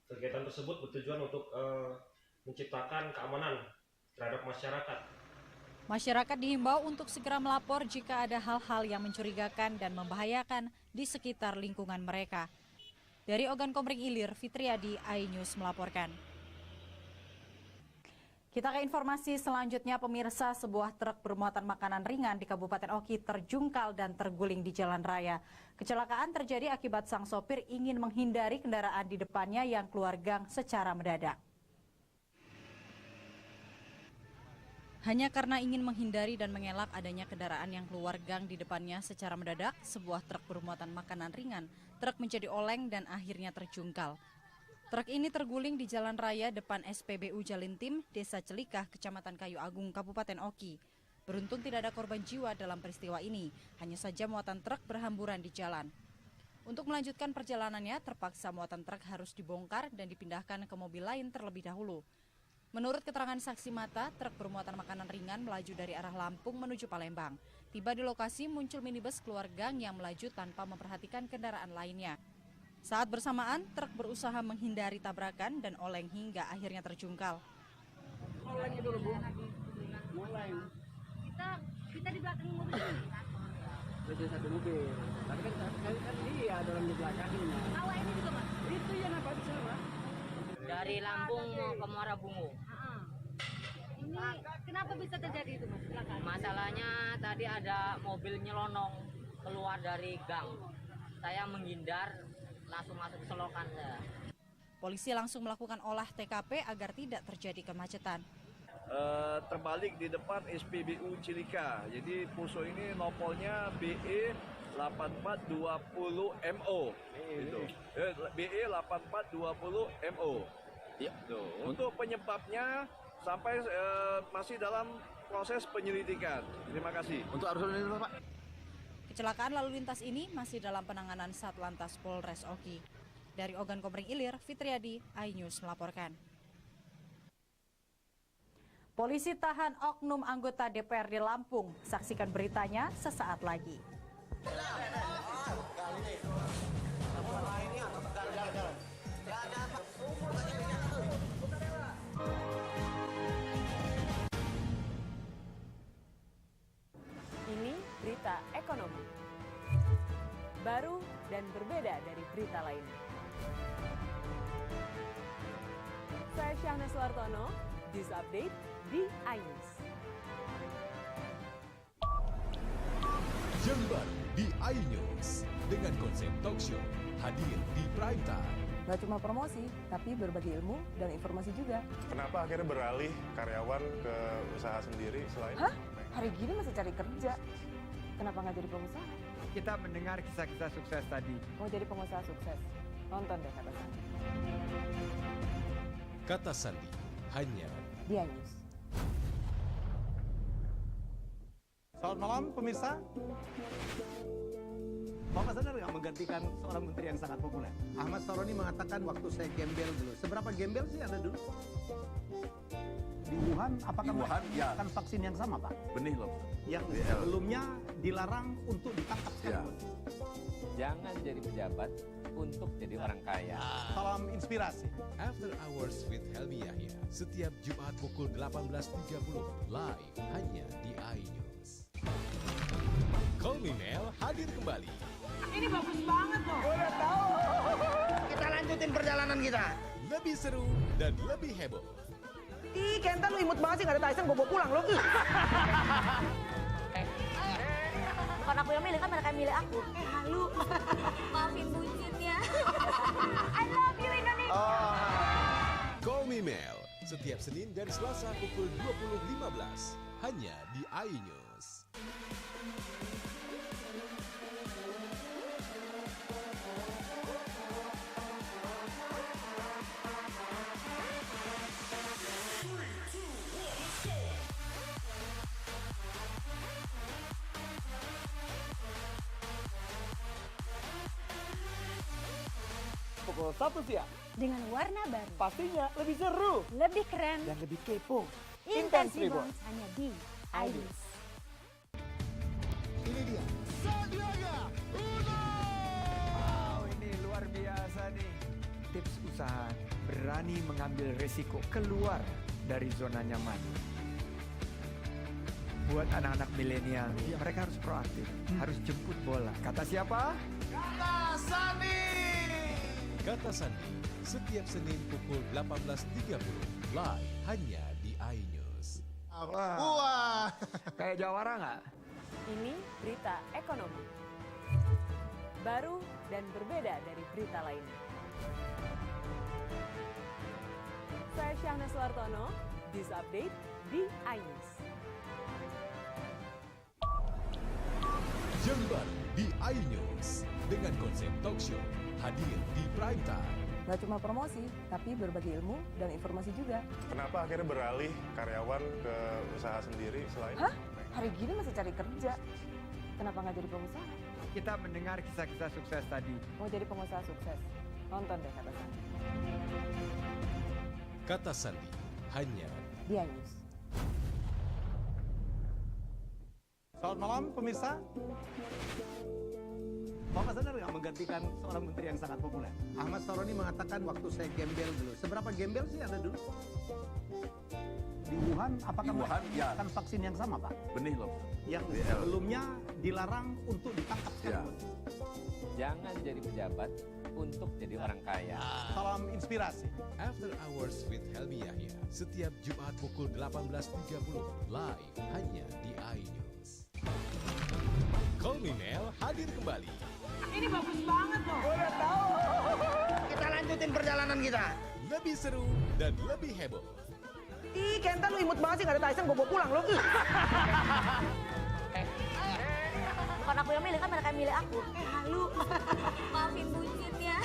Kegiatan tersebut bertujuan untuk menciptakan keamanan terhadap masyarakat. Masyarakat dihimbau untuk segera melapor jika ada hal-hal yang mencurigakan dan membahayakan di sekitar lingkungan mereka. Dari Ogan Komering Ilir, Fitriadi, iNews melaporkan. Kita ke informasi selanjutnya, pemirsa. Sebuah truk bermuatan makanan ringan di Kabupaten Oki terjungkal dan terguling di jalan raya. Kecelakaan terjadi akibat sang sopir ingin menghindari kendaraan di depannya yang keluar gang secara mendadak. Hanya karena ingin menghindari dan mengelak adanya kendaraan yang keluar gang di depannya secara mendadak, sebuah truk bermuatan makanan ringan, truk menjadi oleng dan akhirnya terjungkal. Truk ini terguling di jalan raya depan SPBU Jalentim, Desa Celikah, Kecamatan Kayu Agung, Kabupaten Oki. Beruntung tidak ada korban jiwa dalam peristiwa ini, hanya saja muatan truk berhamburan di jalan. Untuk melanjutkan perjalanannya, terpaksa muatan truk harus dibongkar dan dipindahkan ke mobil lain terlebih dahulu. Menurut keterangan saksi mata, truk bermuatan makanan ringan melaju dari arah Lampung menuju Palembang. Tiba di lokasi muncul minibus keluar gang yang melaju tanpa memperhatikan kendaraan lainnya. Saat bersamaan, truk berusaha menghindari tabrakan dan oleng hingga akhirnya terjungkal. Oleng itu loh, Bu. Oleng. Kita di belakang mobil. Ada satu mobil. Tapi kan dia ada orang di belakangnya. Awak ini juga, Pak? Itu yang apa di sana? Dari Lampung ke Muara Bungu. Ini kenapa bisa terjadi itu, Mas? Kecelakaan? Masalahnya tadi ada mobil nyelonong keluar dari gang. Saya menghindar, langsung masuk selokan saya. Polisi langsung melakukan olah TKP agar tidak terjadi kemacetan. Terbalik di depan SPBU Cilika. Jadi Poso ini nopolnya BE 8420 MO. Itu. BE 8420 MO. Ya. Untuk penyebabnya sampai masih dalam proses penyelidikan. Terima kasih. Untuk arus lalu lintas, Pak. Kecelakaan lalu lintas ini masih dalam penanganan Satlantas Polres Oki. Dari Ogan Komering Ilir, Fitriadi, iNews melaporkan. Polisi tahan oknum anggota DPRD Lampung. Saksikan beritanya sesaat lagi. Ini berita ekonomi. Baru dan berbeda dari berita lainnya. Saya Syahna Suartono, News Update di iNews. Yang baru di iNews dengan konsep talk show hadir di prime time. Gak cuma promosi, tapi berbagi ilmu dan informasi juga. Kenapa akhirnya beralih karyawan ke usaha sendiri selain? Hah? Hari gini masih cari kerja. Kenapa nggak jadi pengusaha? Kita mendengar kisah-kisah sukses tadi. Mau jadi pengusaha sukses? Nonton deh Kata Sandi. Kata Sandi hanya di iNews. Selamat malam pemirsa. Bapak sadar nggak menggantikan seorang menteri yang sangat populer? Ahmad Saroni mengatakan waktu saya gembel dulu. Seberapa gembel sih Anda dulu? Di Wuhan, apakah melakukan vaksin yang sama, Pak? Benih loh. Yang sebelumnya dilarang untuk ditangkap sekalipun. Jangan jadi pejabat untuk jadi orang kaya. Salam inspirasi. After Hours with Helmi Yahya setiap Jumat pukul 18.30 live hanya di iNews. Call Me Mel hadir kembali. Ini bagus banget loh. Udah tahu. Kita lanjutin perjalanan kita. Lebih seru dan lebih heboh. Ih, Kenta lu imut banget sih, gak ada Tyson, gue pulang lo. Bukan aku yang milih, kan mereka yang milih aku. Halu. Maafin bucinnya. I love you Indonesia. Call Me Mel setiap Senin dan Selasa pukul 20.15 hanya di iNews. Pukul 1 siang. Dengan warna baru. Pastinya lebih seru. Lebih keren. Dan lebih kepo. Intense Reborn hanya di iNews. Ini dia. Sandiaga Uno. Wow, ini luar biasa nih. Tips usaha berani mengambil resiko keluar dari zona nyaman. Buat anak-anak milenial, mereka harus proaktif, harus jemput bola. Kata siapa? Kata Sandi. Kata Sandi setiap Senin pukul 18.30 live hanya di iNews. Wah. Kayak jawara nggak? Ini berita ekonomi. Baru dan berbeda dari berita lainnya. Saya Syahna Suartono, News Update di iNews. Yang baru di iNews dengan konsep talk show hadir di prime time. Gak cuma promosi, tapi berbagi ilmu dan informasi juga. Kenapa akhirnya beralih karyawan ke usaha sendiri selain? Hah? Hari gini masih cari kerja. Kenapa nggak jadi pengusaha? Kita mendengar kisah-kisah sukses tadi. Mau jadi pengusaha sukses? Nonton deh Kata Sandi. Kata Sandi hanya di iNews. Selamat malam pemirsa. Bapak sadar nggak menggantikan seorang menteri yang sangat populer? Ahmad Saroni mengatakan waktu saya gembel dulu. Seberapa gembel sih Anda dulu? Di Wuhan, apakah melakukan vaksin yang sama, Pak? Benih loh. Yang sebelumnya dilarang untuk ditangkap sekalipun. Jangan jadi pejabat untuk jadi orang kaya. Salam inspirasi. After Hours with Helmi Yahya setiap Jumat pukul 18.30 live hanya di iNews. Call Me Mel hadir kembali. Ini bagus banget loh. Udah tahu. Kita lanjutin perjalanan kita. Lebih seru dan lebih heboh. Ih, Kenta lu imut banget sih, gak ada Tyson, gue pulang lo. Bukan aku yang milih, kan mereka yang milih aku. Halu. Maafin bucinnya.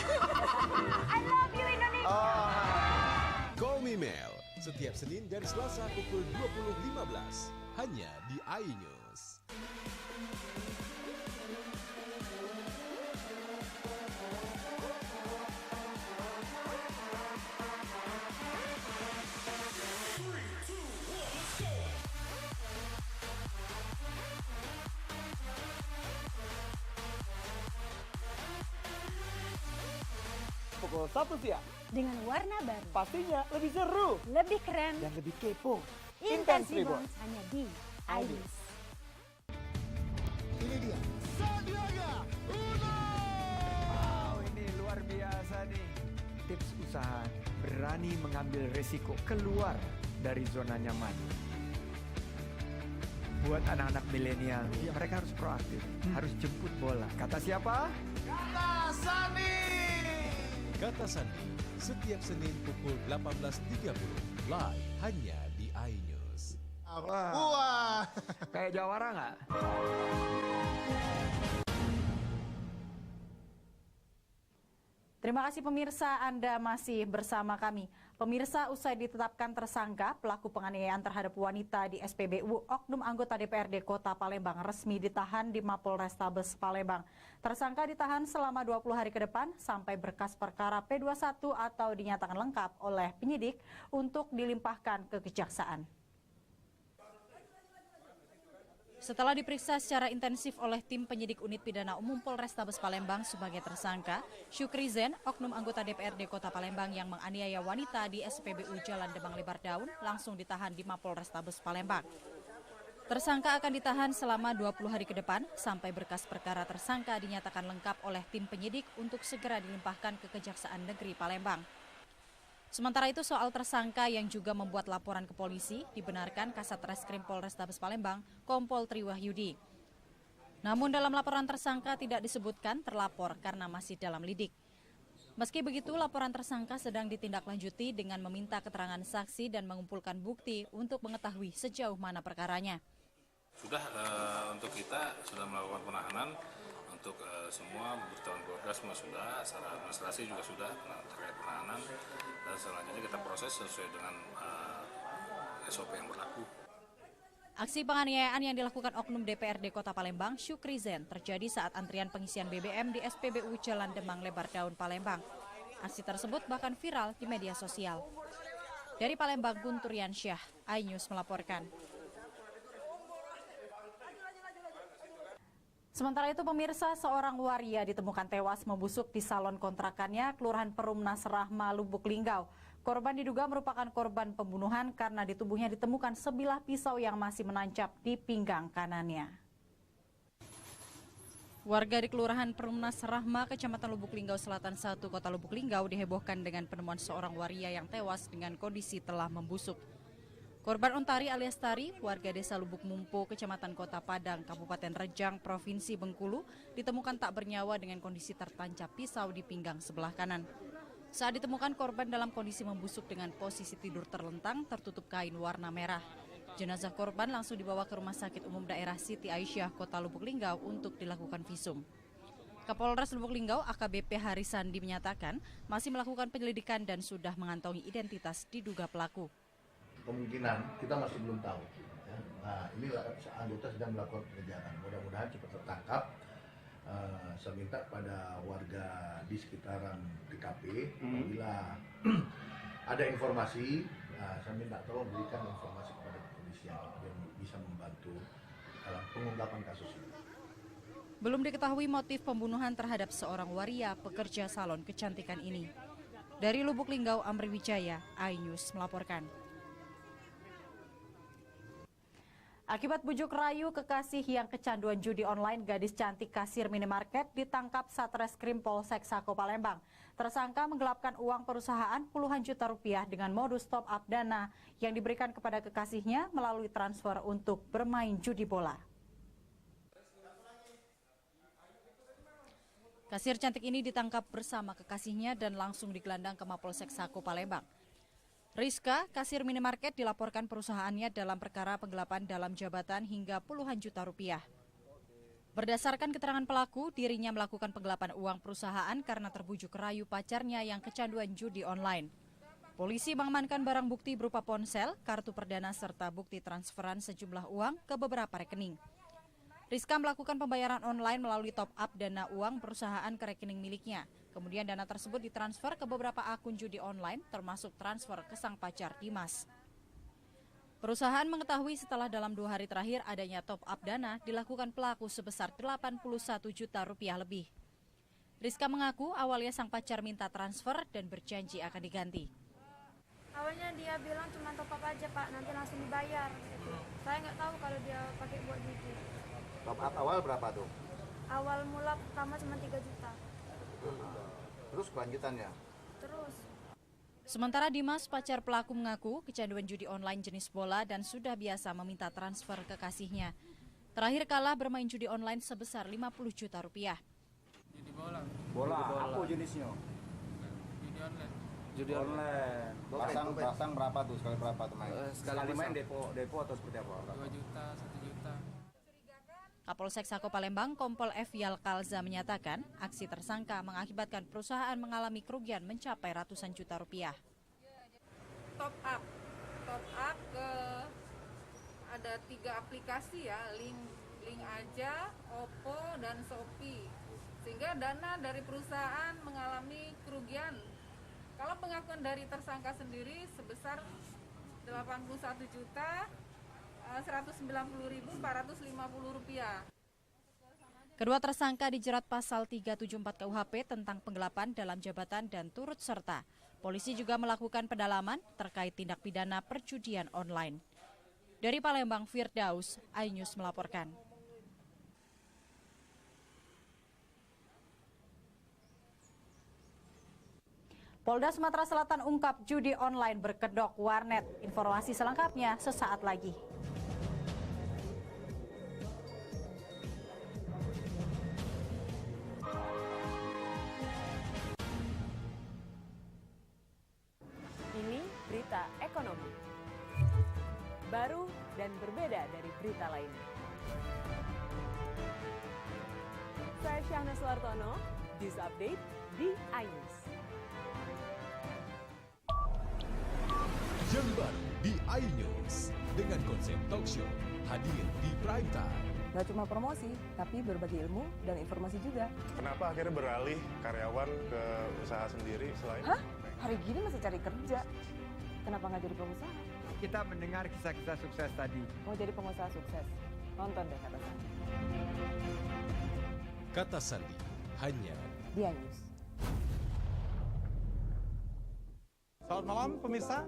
I love you Indonesia. Call Me Mel, setiap Senin dan Selasa pukul 20.15 hanya di iNews. Pukul 1 siang. Dengan warna baru, Pastinya lebih seru lebih keren, dan lebih kepo. Intense Intense Reborn. Reborn hanya di iNews. Ini dia. Sandiaga Uno. Wow, ini luar biasa nih. Tips usaha berani mengambil resiko keluar dari zona nyaman. Buat anak-anak milenial, mereka harus proaktif, harus jemput bola. Kata siapa? Kata Sandi. Kata Sandi, setiap Senin pukul 18.30 live hanya di iNews. Wah. Kayak jawara nggak? Terima kasih pemirsa, Anda masih bersama kami. Pemirsa, usai ditetapkan tersangka pelaku penganiayaan terhadap wanita di SPBU, oknum anggota DPRD Kota Palembang resmi ditahan di Mapolrestabes Palembang. Tersangka ditahan selama 20 hari ke depan sampai berkas perkara P21 atau dinyatakan lengkap oleh penyidik untuk dilimpahkan ke kejaksaan. Setelah diperiksa secara intensif oleh tim penyidik unit pidana umum Polrestabes Palembang sebagai tersangka, Syukri Zen, oknum anggota DPRD Kota Palembang yang menganiaya wanita di SPBU Jalan Demang Lebar Daun, langsung ditahan di Mapolrestabes Palembang. Tersangka akan ditahan selama 20 hari ke depan sampai berkas perkara tersangka dinyatakan lengkap oleh tim penyidik untuk segera dilimpahkan ke Kejaksaan Negeri Palembang. Sementara itu soal tersangka yang juga membuat laporan ke polisi, dibenarkan Kasat Reskrim Polrestabes Palembang, Kompol Triwahyudi. Namun dalam laporan tersangka tidak disebutkan terlapor karena masih dalam lidik. Meski begitu, laporan tersangka sedang ditindaklanjuti dengan meminta keterangan saksi dan mengumpulkan bukti untuk mengetahui sejauh mana perkaranya. Sudah untuk kita sudah melakukan penahanan, untuk semua bertanggung keluarga semua sudah, secara administrasi juga sudah terkait penahanan, dan selanjutnya kita proses sesuai dengan SOP yang berlaku. Aksi penganiayaan yang dilakukan oknum DPRD Kota Palembang, Syukri Zen, terjadi saat antrian pengisian BBM di SPBU Jalan Demang Lebar Daun, Palembang. Aksi tersebut bahkan viral di media sosial. Dari Palembang, Guntur Yansyah, iNews melaporkan. Sementara itu pemirsa, seorang waria ditemukan tewas membusuk di salon kontrakannya Kelurahan Perumnas Rahma, Lubuk Linggau. Korban diduga merupakan korban pembunuhan karena di tubuhnya ditemukan sebilah pisau yang masih menancap di pinggang kanannya. Warga di Kelurahan Perumnas Rahma, Kecamatan Lubuk Linggau Selatan 1, Kota Lubuk Linggau dihebohkan dengan penemuan seorang waria yang tewas dengan kondisi telah membusuk. Korban Ontari alias Tari, warga desa Lubuk Mumpo, Kecamatan Kota Padang, Kabupaten Rejang, Provinsi Bengkulu, ditemukan tak bernyawa dengan kondisi tertancap pisau di pinggang sebelah kanan. Saat ditemukan, korban dalam kondisi membusuk dengan posisi tidur terlentang, tertutup kain warna merah. Jenazah korban langsung dibawa ke Rumah Sakit Umum Daerah Siti Aisyah, Kota Lubuk Linggau untuk dilakukan visum. Kapolres Lubuk Linggau AKBP Harisandi menyatakan masih melakukan penyelidikan dan sudah mengantongi identitas diduga pelaku. Kemungkinan kita masih belum tahu. Ya. Nah, ini anggota sedang melakukan pengejaran. Mudah-mudahan cepat tertangkap. Saya minta pada warga di sekitaran TKP, apabila ada informasi, saya minta tolong berikan informasi kepada kepolisian yang bisa membantu dalam pengungkapan kasus ini. Belum diketahui motif pembunuhan terhadap seorang waria pekerja salon kecantikan ini. Dari Lubuk Linggau, Amri Wijaya, iNews melaporkan. Akibat bujuk rayu kekasih yang kecanduan judi online, gadis cantik kasir minimarket ditangkap Satreskrim Polsek Sako Palembang. Tersangka menggelapkan uang perusahaan puluhan juta rupiah dengan modus top up dana yang diberikan kepada kekasihnya melalui transfer untuk bermain judi bola. Kasir cantik ini ditangkap bersama kekasihnya dan langsung digelandang ke Mapolsek Sako Palembang. Rizka, kasir minimarket, dilaporkan perusahaannya dalam perkara penggelapan dalam jabatan hingga puluhan juta rupiah. Berdasarkan keterangan pelaku, dirinya melakukan penggelapan uang perusahaan karena terbujuk rayu pacarnya yang kecanduan judi online. Polisi mengamankan barang bukti berupa ponsel, kartu perdana serta bukti transferan sejumlah uang ke beberapa rekening. Rizka melakukan pembayaran online melalui top up dana uang perusahaan ke rekening miliknya. Kemudian dana tersebut ditransfer ke beberapa akun judi online termasuk transfer ke sang pacar Dimas. Perusahaan mengetahui setelah dalam 2 hari terakhir adanya top up dana dilakukan pelaku sebesar 81 juta rupiah lebih. Rizka mengaku awalnya sang pacar minta transfer dan berjanji akan diganti. Awalnya dia bilang cuma top up aja Pak, nanti langsung dibayar. Saya nggak tahu kalau dia pakai buat judi. Top up awal berapa tuh? Awal mula pertama cuma 3 juta. Terus kelanjutannya? Terus. Sementara Dimas, pacar pelaku, mengaku kecanduan judi online jenis bola dan sudah biasa meminta transfer kekasihnya. Terakhir kalah bermain judi online sebesar 50 juta rupiah. Judi bola. Bola, apa jenisnya? Judi online. Judi online. Pasang berapa tuh? Sekali berapa tuh main? Sekali main depo atau seperti apa? 2 juta, 1 juta. Kapolsek Sako Palembang, Kompol F. Yalkalza menyatakan aksi tersangka mengakibatkan perusahaan mengalami kerugian mencapai ratusan juta rupiah. Top up ke ada 3 aplikasi ya, link aja, Oppo dan Shopee. Sehingga dana dari perusahaan mengalami kerugian. Kalau pengakuan dari tersangka sendiri sebesar 81.190.450 rupiah. Kedua tersangka dijerat pasal 374 KUHP tentang penggelapan dalam jabatan dan turut serta. Polisi juga melakukan pendalaman terkait tindak pidana perjudian online. Dari Palembang, Firdaus, iNews melaporkan. Polda Sumatera Selatan ungkap judi online berkedok warnet. Informasi selengkapnya sesaat lagi. Ini berita ekonomi. Baru dan berbeda dari berita lainnya. Saya Syahnas Suartono, News Update di iNews. Yang baru di iNews dengan konsep talk show hadir di prime time. Gak cuma promosi, tapi berbagi ilmu dan informasi juga. Kenapa akhirnya beralih karyawan ke usaha sendiri selain? Hah? Hari gini masih cari kerja. Kenapa nggak jadi pengusaha? Kita mendengar kisah-kisah sukses tadi. Mau jadi pengusaha sukses? Nonton deh Kata Sandi. Kata Sandi hanya di iNews. Selamat malam pemirsa.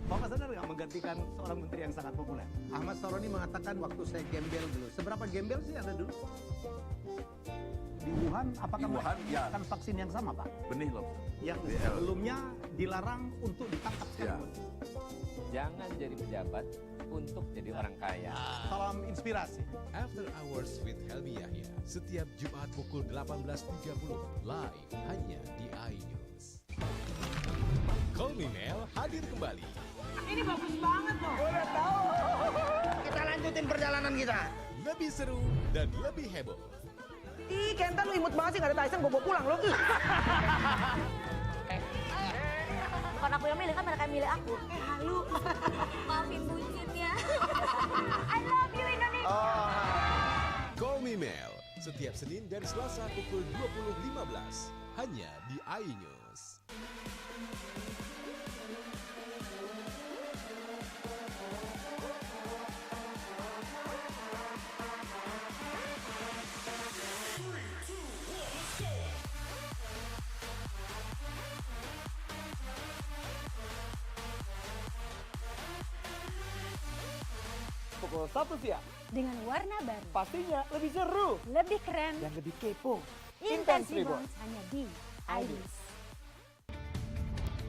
Bapak sadar nggak menggantikan seorang menteri yang sangat populer? Ahmad Saroni mengatakan waktu saya gembel dulu. Seberapa gembel sih Anda dulu? Di Wuhan, apakah melakukan vaksin yang sama, Pak? Benih loh. Yang sebelumnya dilarang untuk ditangkap sekalipun. Jangan jadi pejabat untuk jadi orang kaya. Salam inspirasi. After Hours with Helmi Yahya setiap Jumat pukul 18.30 live hanya di iNews. Call Me Mel hadir kembali. Ini bagus banget loh. Udah tahu. Kita lanjutin perjalanan kita. Lebih seru dan lebih heboh. Ih, Kenta lu imut banget sih, gak ada Tyson, gue pulang lo. Bukan aku yang milih, kan mereka yang milih aku. Halu. Maafin bucinnya. I love you Indonesia. Call Me Mel setiap Senin dan Selasa pukul 20.15 hanya di iNews. Pukul 1 siang. Dengan warna baru. Pastinya lebih seru. Lebih keren. Dan lebih kepo. Intense Reborn hanya di iNews.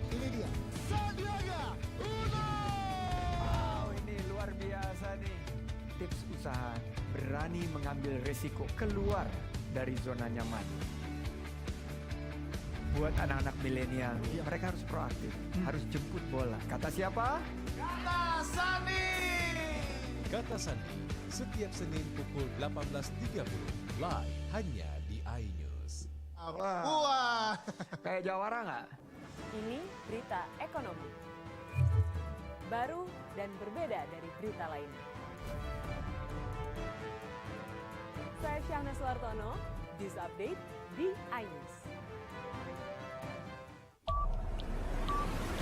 Ini dia. Sandiaga Uno. Wow, ini luar biasa nih. Tips usaha berani mengambil resiko keluar dari zona nyaman. Buat anak-anak milenial, mereka harus proaktif, harus jemput bola. Kata siapa? Kata Sandi. Kata Sandi, setiap Senin pukul 18.30, live hanya di iNews. Wah, kayak jawara nggak? Ini berita ekonomi. Baru dan berbeda dari berita lainnya. Saya Syahna Suartono, News Update di iNews.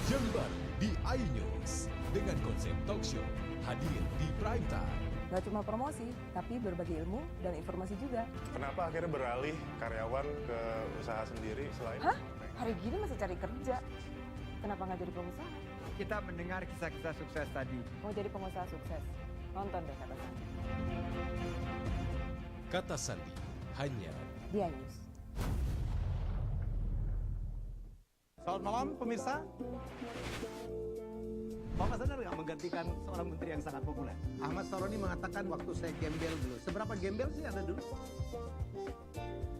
Yang baru di iNews dengan konsep talk show hadir di prime time. Gak cuma promosi, tapi berbagi ilmu dan informasi juga. Kenapa akhirnya beralih karyawan ke usaha sendiri selain? Hah? Hari gini masih cari kerja. Kenapa nggak jadi pengusaha? Kita mendengar kisah-kisah sukses tadi. Mau jadi pengusaha sukses? Nonton deh Kata Sandi. Kata Sandi hanya di iNews. Selamat malam pemirsa. Bapak sadar nggak menggantikan seorang menteri yang sangat populer? Ahmad Saroni mengatakan waktu saya gembel dulu. Seberapa gembel sih Anda dulu?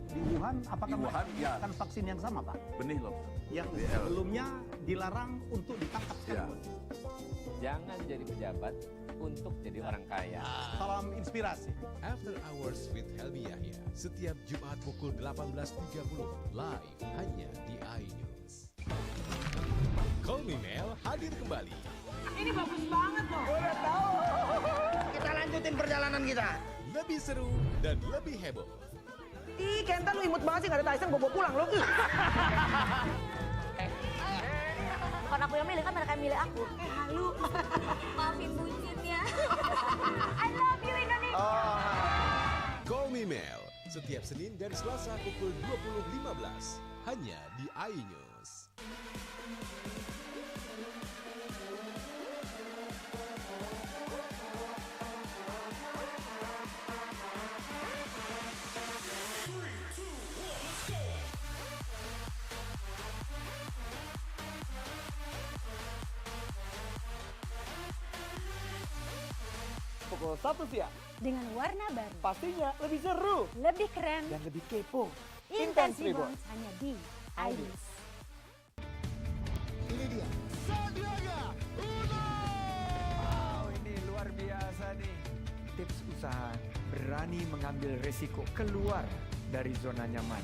Di Wuhan, apakah menggunakan vaksin yang sama, Pak? Benih loh. Yang sebelumnya dilarang untuk ditangkap sekalipun. Jangan jadi pejabat untuk jadi orang kaya. Salam inspirasi. After Hours with Helmi Yahya setiap Jumat pukul 18.30 live hanya di iNews. Call Me Mel hadir kembali. Ini bagus banget loh. Udah tahu. Kita lanjutin perjalanan kita. Lebih seru dan lebih heboh. Ih, Kenta lu imut banget sih, gak ada Tyson, gue pulang lu. Bukan aku yang milih, kan mereka yang milih aku. Halu. Maafin bucinnya. I love you Indonesia. Call Me Mel setiap Senin dan Selasa pukul 20.15 hanya di iNews. Pukul 1 siang. Dengan warna baru. Pastinya lebih seru. Lebih keren. Dan lebih kepo. Intense Reborn hanya di iNews. Ini dia. Sandiaga Uno! Wow, ini luar biasa nih. Tips usaha, berani mengambil resiko, keluar dari zona nyaman.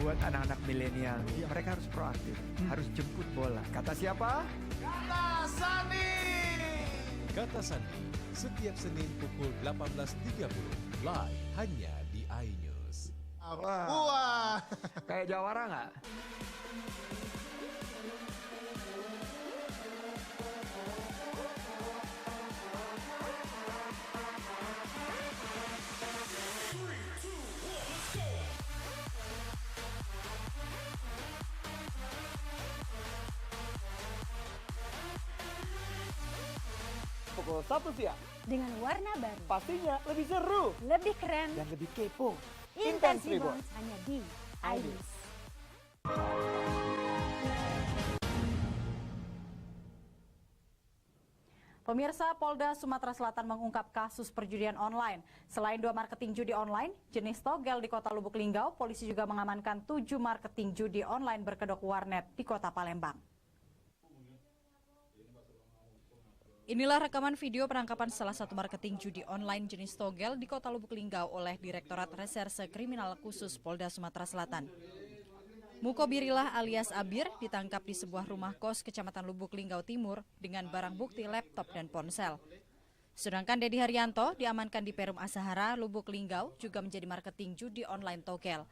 Buat anak-anak milenial, mereka harus proaktif, harus jemput bola. Kata siapa? Kata Sandi! Kata Sandi, setiap Senin pukul 18.30 live hanya di iNews. Wah, kayak jawara nggak? Pukul 1 siang. Dengan warna baru. Pastinya lebih seru. Lebih keren. Dan lebih kepo. Intense Reborn hanya di iNews. Pemirsa, Polda Sumatera Selatan mengungkap kasus perjudian online. Selain 2 marketing judi online, jenis togel di Kota Lubuk Linggau, polisi juga mengamankan 7 marketing judi online berkedok warnet di Kota Palembang. Inilah rekaman video penangkapan salah satu marketing judi online jenis togel di Kota Lubuk Linggau oleh Direktorat Reserse Kriminal Khusus Polda Sumatera Selatan. Muko Birilah alias Abir ditangkap di sebuah rumah kos Kecamatan Lubuk Linggau Timur dengan barang bukti laptop dan ponsel. Sedangkan Dedi Haryanto diamankan di Perum Asahara, Lubuk Linggau, juga menjadi marketing judi online togel.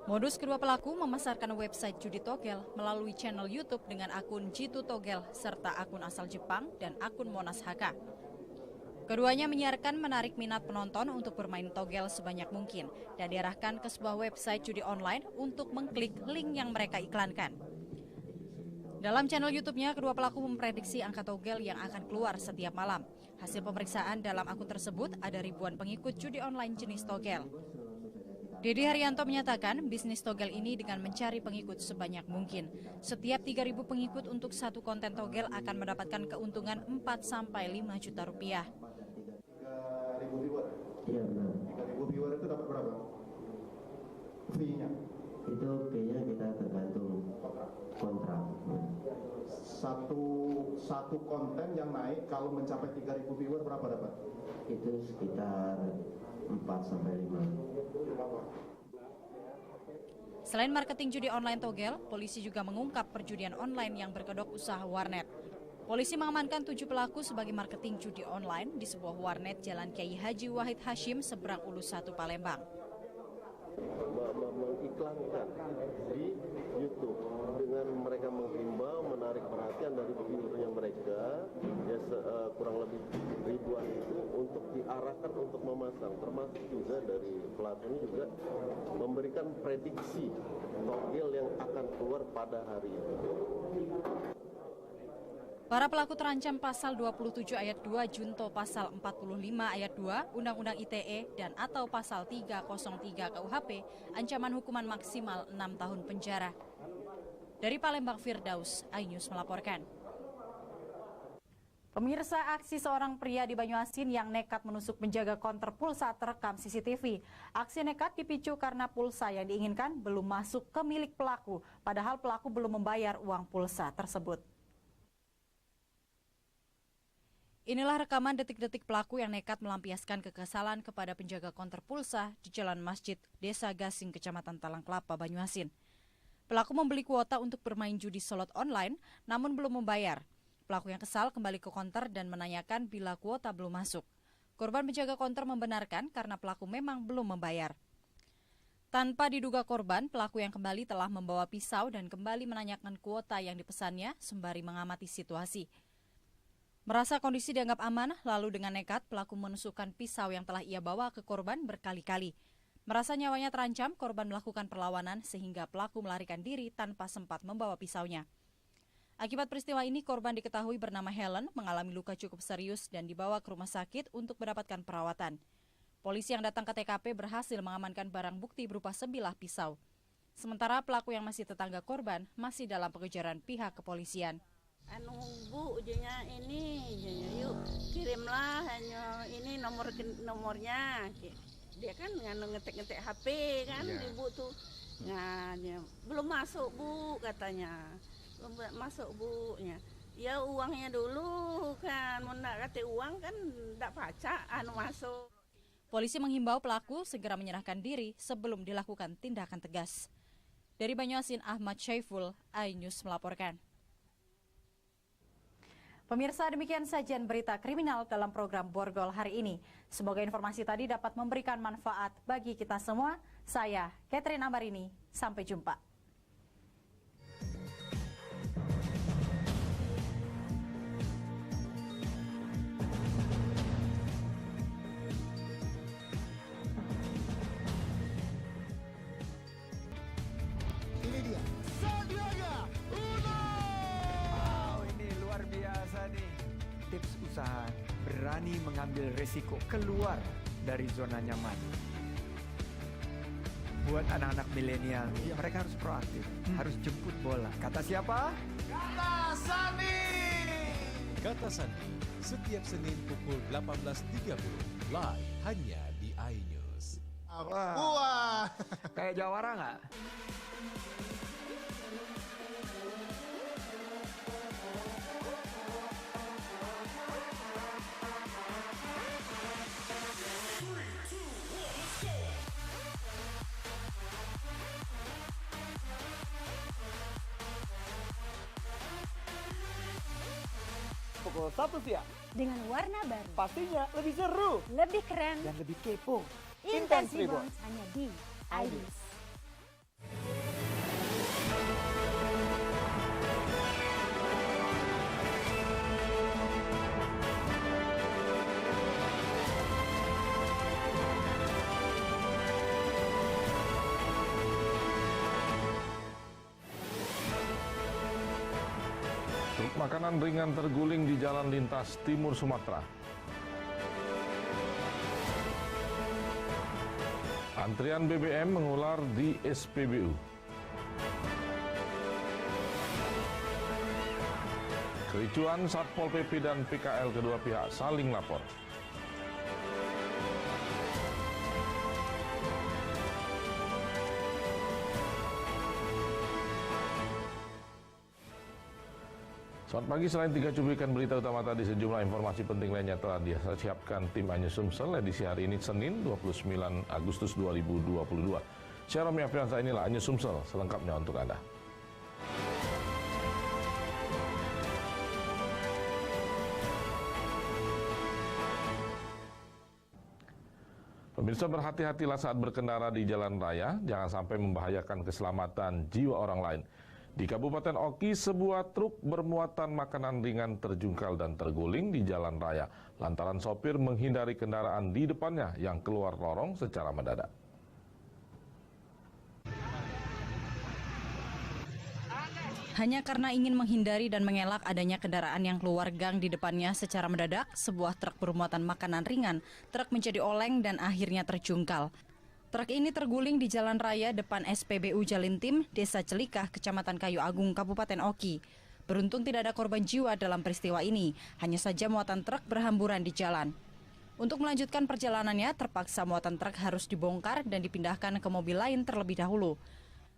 Modus kedua pelaku memasarkan website judi togel melalui channel YouTube dengan akun Jitu Togel serta akun asal Jepang dan akun Monas HK. Keduanya menyiarkan menarik minat penonton untuk bermain togel sebanyak mungkin dan diarahkan ke sebuah website judi online untuk mengklik link yang mereka iklankan. Dalam channel YouTube-nya, kedua pelaku memprediksi angka togel yang akan keluar setiap malam. Hasil pemeriksaan dalam akun tersebut ada ribuan pengikut judi online jenis togel. Dedi Haryanto menyatakan bisnis togel ini dengan mencari pengikut sebanyak mungkin. Setiap 3.000 pengikut untuk satu konten togel akan mendapatkan keuntungan 4-5 juta rupiah. 3.000 viewer? Iya benar. 3.000 viewer itu dapat berapa? Fee-nya? Itu fee-nya kita tergantung kontrak. satu konten yang naik kalau mencapai 3.000 viewer berapa dapat? Itu sekitar 4-5. Selain marketing judi online togel, polisi juga mengungkap perjudian online yang berkedok usaha warnet. Polisi mengamankan 7 pelaku sebagai marketing judi online di sebuah warnet Jalan Kiai Haji Wahid Hashim, seberang Ulu 1 Palembang. Mengiklankan di YouTube dengan mereka menghimbau, menarik perhatian dari viewernya mereka, ya kurang lebih ribuan itu untuk diarahkan untuk memasang, termasuk juga dari pelaku ini juga memberikan prediksi togel yang akan keluar pada hari itu. Para pelaku terancam pasal 27 ayat 2 junto pasal 45 ayat 2 Undang-Undang ITE dan atau pasal 303 KUHP ancaman hukuman maksimal 6 tahun penjara. Dari Palembang, Firdaus, iNews melaporkan. Pemirsa, aksi seorang pria di Banyuasin yang nekat menusuk penjaga konter pulsa terekam CCTV. Aksi nekat dipicu karena pulsa yang diinginkan belum masuk ke milik pelaku, padahal pelaku belum membayar uang pulsa tersebut. Inilah rekaman detik-detik pelaku yang nekat melampiaskan kekesalan kepada penjaga konter pulsa di Jalan Masjid, Desa Gasing, Kecamatan Talang Kelapa, Banyuasin. Pelaku membeli kuota untuk bermain judi slot online, namun belum membayar. Pelaku yang kesal kembali ke konter dan menanyakan bila kuota belum masuk. Korban penjaga konter membenarkan karena pelaku memang belum membayar. Tanpa diduga korban, pelaku yang kembali telah membawa pisau dan kembali menanyakan kuota yang dipesannya sembari mengamati situasi. Merasa kondisi dianggap aman, lalu dengan nekat pelaku menusukkan pisau yang telah ia bawa ke korban berkali-kali. Merasa nyawanya terancam, korban melakukan perlawanan sehingga pelaku melarikan diri tanpa sempat membawa pisaunya. Akibat peristiwa ini, korban diketahui bernama Helen mengalami luka cukup serius dan dibawa ke rumah sakit untuk mendapatkan perawatan. Polisi yang datang ke TKP berhasil mengamankan barang bukti berupa sebilah pisau. Sementara pelaku yang masih tetangga korban masih dalam pengejaran pihak kepolisian. Bu, ujinya ini, yuk kirimlah hanya ini nomornya. Dia kan ngetek-ngetek HP kan, ibu tuh. Nah, dia, belum masuk Bu katanya, belum masuk Bu. Ya uangnya dulu kan, mau nggak kata uang kan nggak pacak masuk. Polisi menghimbau pelaku segera menyerahkan diri sebelum dilakukan tindakan tegas. Dari Banyuasin, Ahmad Syaiful, iNews melaporkan. Pemirsa, demikian sajian berita kriminal dalam program Borgol hari ini. Semoga informasi tadi dapat memberikan manfaat bagi kita semua. Saya, Catherine Ambarini, sampai jumpa. Ini dia, Sandiaga Uno! Wow, ini luar biasa nih. Tips usaha, berani mengambil resiko, keluar dari zona nyaman. Buat anak-anak milenial, mereka harus proaktif, harus jemput bola. Kata siapa? Kata Sandi. Kata Sandi, setiap Senin pukul 18.30, live hanya di iNews. Wah, kayak jawara nggak? Pukul 1 siang. Dengan warna baru. Pastinya lebih seru. Lebih keren. Dan lebih kepo. Intense Reborn hanya di iNews. Truk makanan ringan terguling di jalan lintas timur Sumatera. Antrian BBM mengular di SPBU. Kericuan Satpol PP dan PKL kedua pihak saling lapor. Selamat pagi, selain 3 cuplikan berita utama tadi, sejumlah informasi penting lainnya telah disiapkan tim Anyus Sumsel edisi hari ini Senin 29 Agustus 2022. Saya Romi Afriansa, inilah Anyus Sumsel selengkapnya untuk Anda. Pemirsa, berhati-hatilah saat berkendara di jalan raya, jangan sampai membahayakan keselamatan jiwa orang lain. Di Kabupaten Oki, sebuah truk bermuatan makanan ringan terjungkal dan terguling di jalan raya lantaran sopir menghindari kendaraan di depannya yang keluar lorong secara mendadak. Hanya karena ingin menghindari dan mengelak adanya kendaraan yang keluar gang di depannya secara mendadak, sebuah truk bermuatan makanan ringan, truk menjadi oleng dan akhirnya terjungkal. Truk ini terguling di jalan raya depan SPBU Jalintim, Desa Celikah, Kecamatan Kayu Agung, Kabupaten Oki. Beruntung tidak ada korban jiwa dalam peristiwa ini, hanya saja muatan truk berhamburan di jalan. Untuk melanjutkan perjalanannya, terpaksa muatan truk harus dibongkar dan dipindahkan ke mobil lain terlebih dahulu.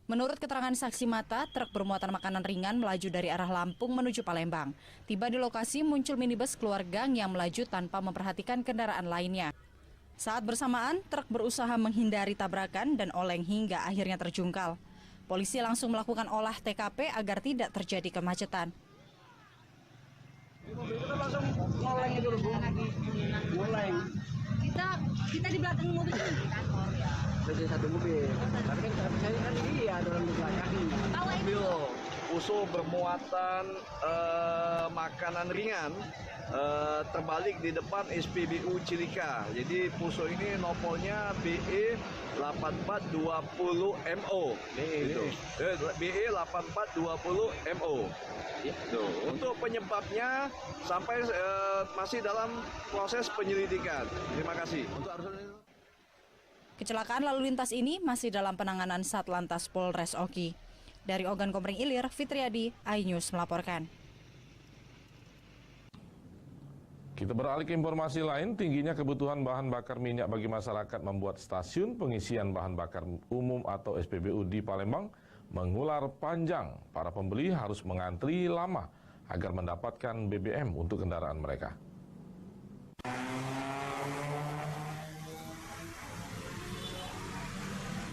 Menurut keterangan saksi mata, truk bermuatan makanan ringan melaju dari arah Lampung menuju Palembang. Tiba di lokasi muncul minibus keluar gang yang melaju tanpa memperhatikan kendaraan lainnya. Saat bersamaan, truk berusaha menghindari tabrakan dan oleng hingga akhirnya terjungkal. Polisi langsung melakukan olah TKP agar tidak terjadi kemacetan. Kita langsung oleng itu loh, Bu. Oleng. Kita di belakang mobil ini di kantor ya. Jadi satu mobil. Tapi kan saya kan iya dalam di belakang. Mobil usul bermuatan makanan ringan terbalik di depan SPBU Cilika. Jadi Puso ini nomornya BE 8420 MO. Gitu. BE 8420 MO. Gitu. Untuk penyebabnya sampai masih dalam proses penyelidikan. Terima kasih. Kecelakaan lalu lintas ini masih dalam penanganan Satlantas Polres Oki. Dari Ogan Komering Ilir, Fitriadi, iNews melaporkan. Kita beralih ke informasi lain, tingginya kebutuhan bahan bakar minyak bagi masyarakat membuat stasiun pengisian bahan bakar umum atau SPBU di Palembang mengular panjang. Para pembeli harus mengantri lama agar mendapatkan BBM untuk kendaraan mereka.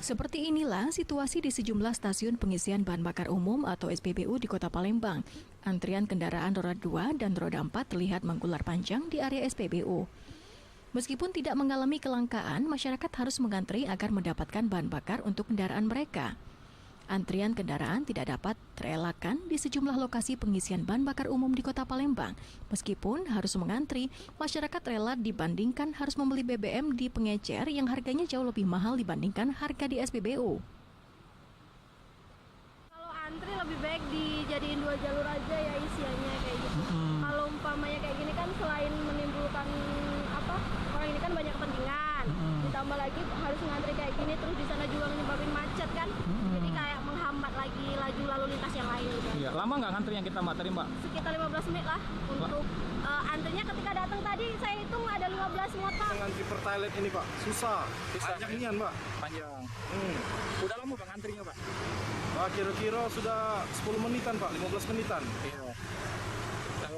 Seperti inilah situasi di sejumlah stasiun pengisian bahan bakar umum atau SPBU di Kota Palembang. Antrian kendaraan roda 2 dan roda 4 terlihat mengular panjang di area SPBU. Meskipun tidak mengalami kelangkaan, masyarakat harus mengantri agar mendapatkan bahan bakar untuk kendaraan mereka. Antrian kendaraan tidak dapat terelakkan di sejumlah lokasi pengisian bahan bakar umum di Kota Palembang. Meskipun harus mengantri, masyarakat rela dibandingkan harus membeli BBM di pengecer yang harganya jauh lebih mahal dibandingkan harga di SPBU. Kalau antri lebih baik dijadiin 2 jalur aja ya isiannya kayak gitu. Kalau umpamanya kayak gini kan selain menimbulkan orang ini kan banyak kepentingan. Ditambah lagi harus ngantri kayak gini terus di sana juga menyebabkan macet kan. Jadi kayak menghambat lagi laju lalu lintas yang lain gitu. Iya, lama nggak ngantri yang kita materi, Mbak? Sekitar 15 menit lah untuk antrinya ketika datang tadi saya hitung ada 15 motor. Ngantri per toilet ini, Pak, susah. Panjangnya, Mbak. Panjang. Udah lama Bang antrinya, Pak? Kira-kira sudah 10 menitan, Pak, 15 menitan. Iya.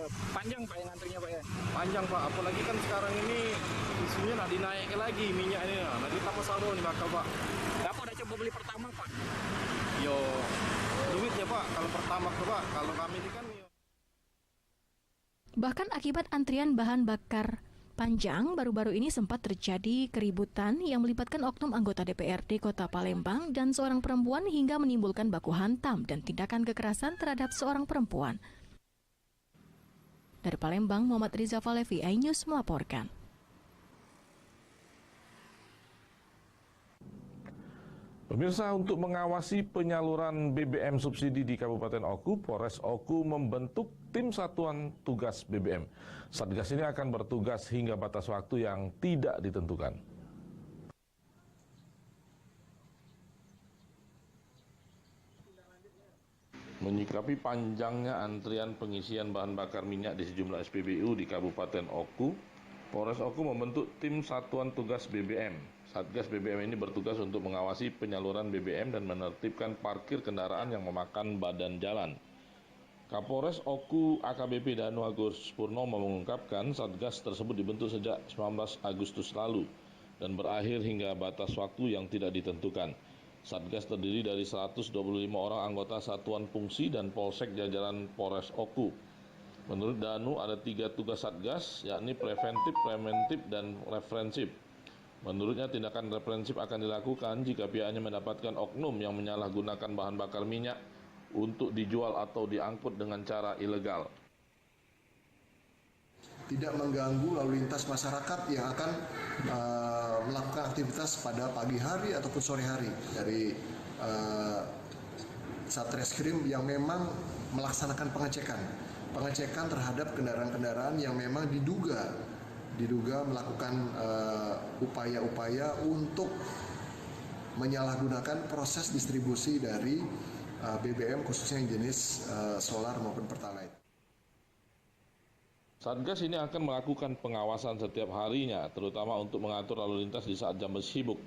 Panjang Pak yang antrinya, Pak ya? Panjang, Pak, apalagi kan sekarang ini isunya nak dinaikkan lagi minyak ini, nah ditambah saro nih bakal, Pak. Bapak udah coba beli pertama, Pak? Yo, duitnya, Pak, kalau pertama tuh, Pak, kalau kami ini kan. Bahkan akibat antrian bahan bakar panjang, baru-baru ini sempat terjadi keributan yang melibatkan oknum anggota DPRD Kota Palembang dan seorang perempuan hingga menimbulkan baku hantam dan tindakan kekerasan terhadap seorang perempuan. Dari Palembang, Muhammad Riza Falevi, iNews melaporkan. Pemirsa, untuk mengawasi penyaluran BBM subsidi di Kabupaten Oku, Polres Oku membentuk tim satuan tugas BBM. Satgas ini akan bertugas hingga batas waktu yang tidak ditentukan. Menyikapi panjangnya antrian pengisian bahan bakar minyak di sejumlah SPBU di Kabupaten Oku, Polres Oku membentuk tim satuan tugas BBM. Satgas BBM ini bertugas untuk mengawasi penyaluran BBM dan menertibkan parkir kendaraan yang memakan badan jalan. Kapolres Oku AKBP Danu Agus Purnomo mengungkapkan Satgas tersebut dibentuk sejak 19 Agustus lalu dan berakhir hingga batas waktu yang tidak ditentukan. Satgas terdiri dari 125 orang anggota satuan fungsi dan polsek jajaran Polres Oku. Menurut Danu ada 3 tugas Satgas, yakni preventif, preventif, dan reprensif. Menurutnya tindakan reprensif akan dilakukan jika pihaknya mendapatkan oknum yang menyalahgunakan bahan bakar minyak untuk dijual atau diangkut dengan cara ilegal. Tidak mengganggu lalu lintas masyarakat yang akan melakukan aktivitas pada pagi hari ataupun sore hari dari Satreskrim yang memang melaksanakan pengecekan terhadap kendaraan-kendaraan yang memang diduga melakukan upaya-upaya untuk menyalahgunakan proses distribusi dari BBM khususnya yang jenis solar maupun pertalite. Satgas ini akan melakukan pengawasan setiap harinya, terutama untuk mengatur lalu lintas di saat jam sibuk.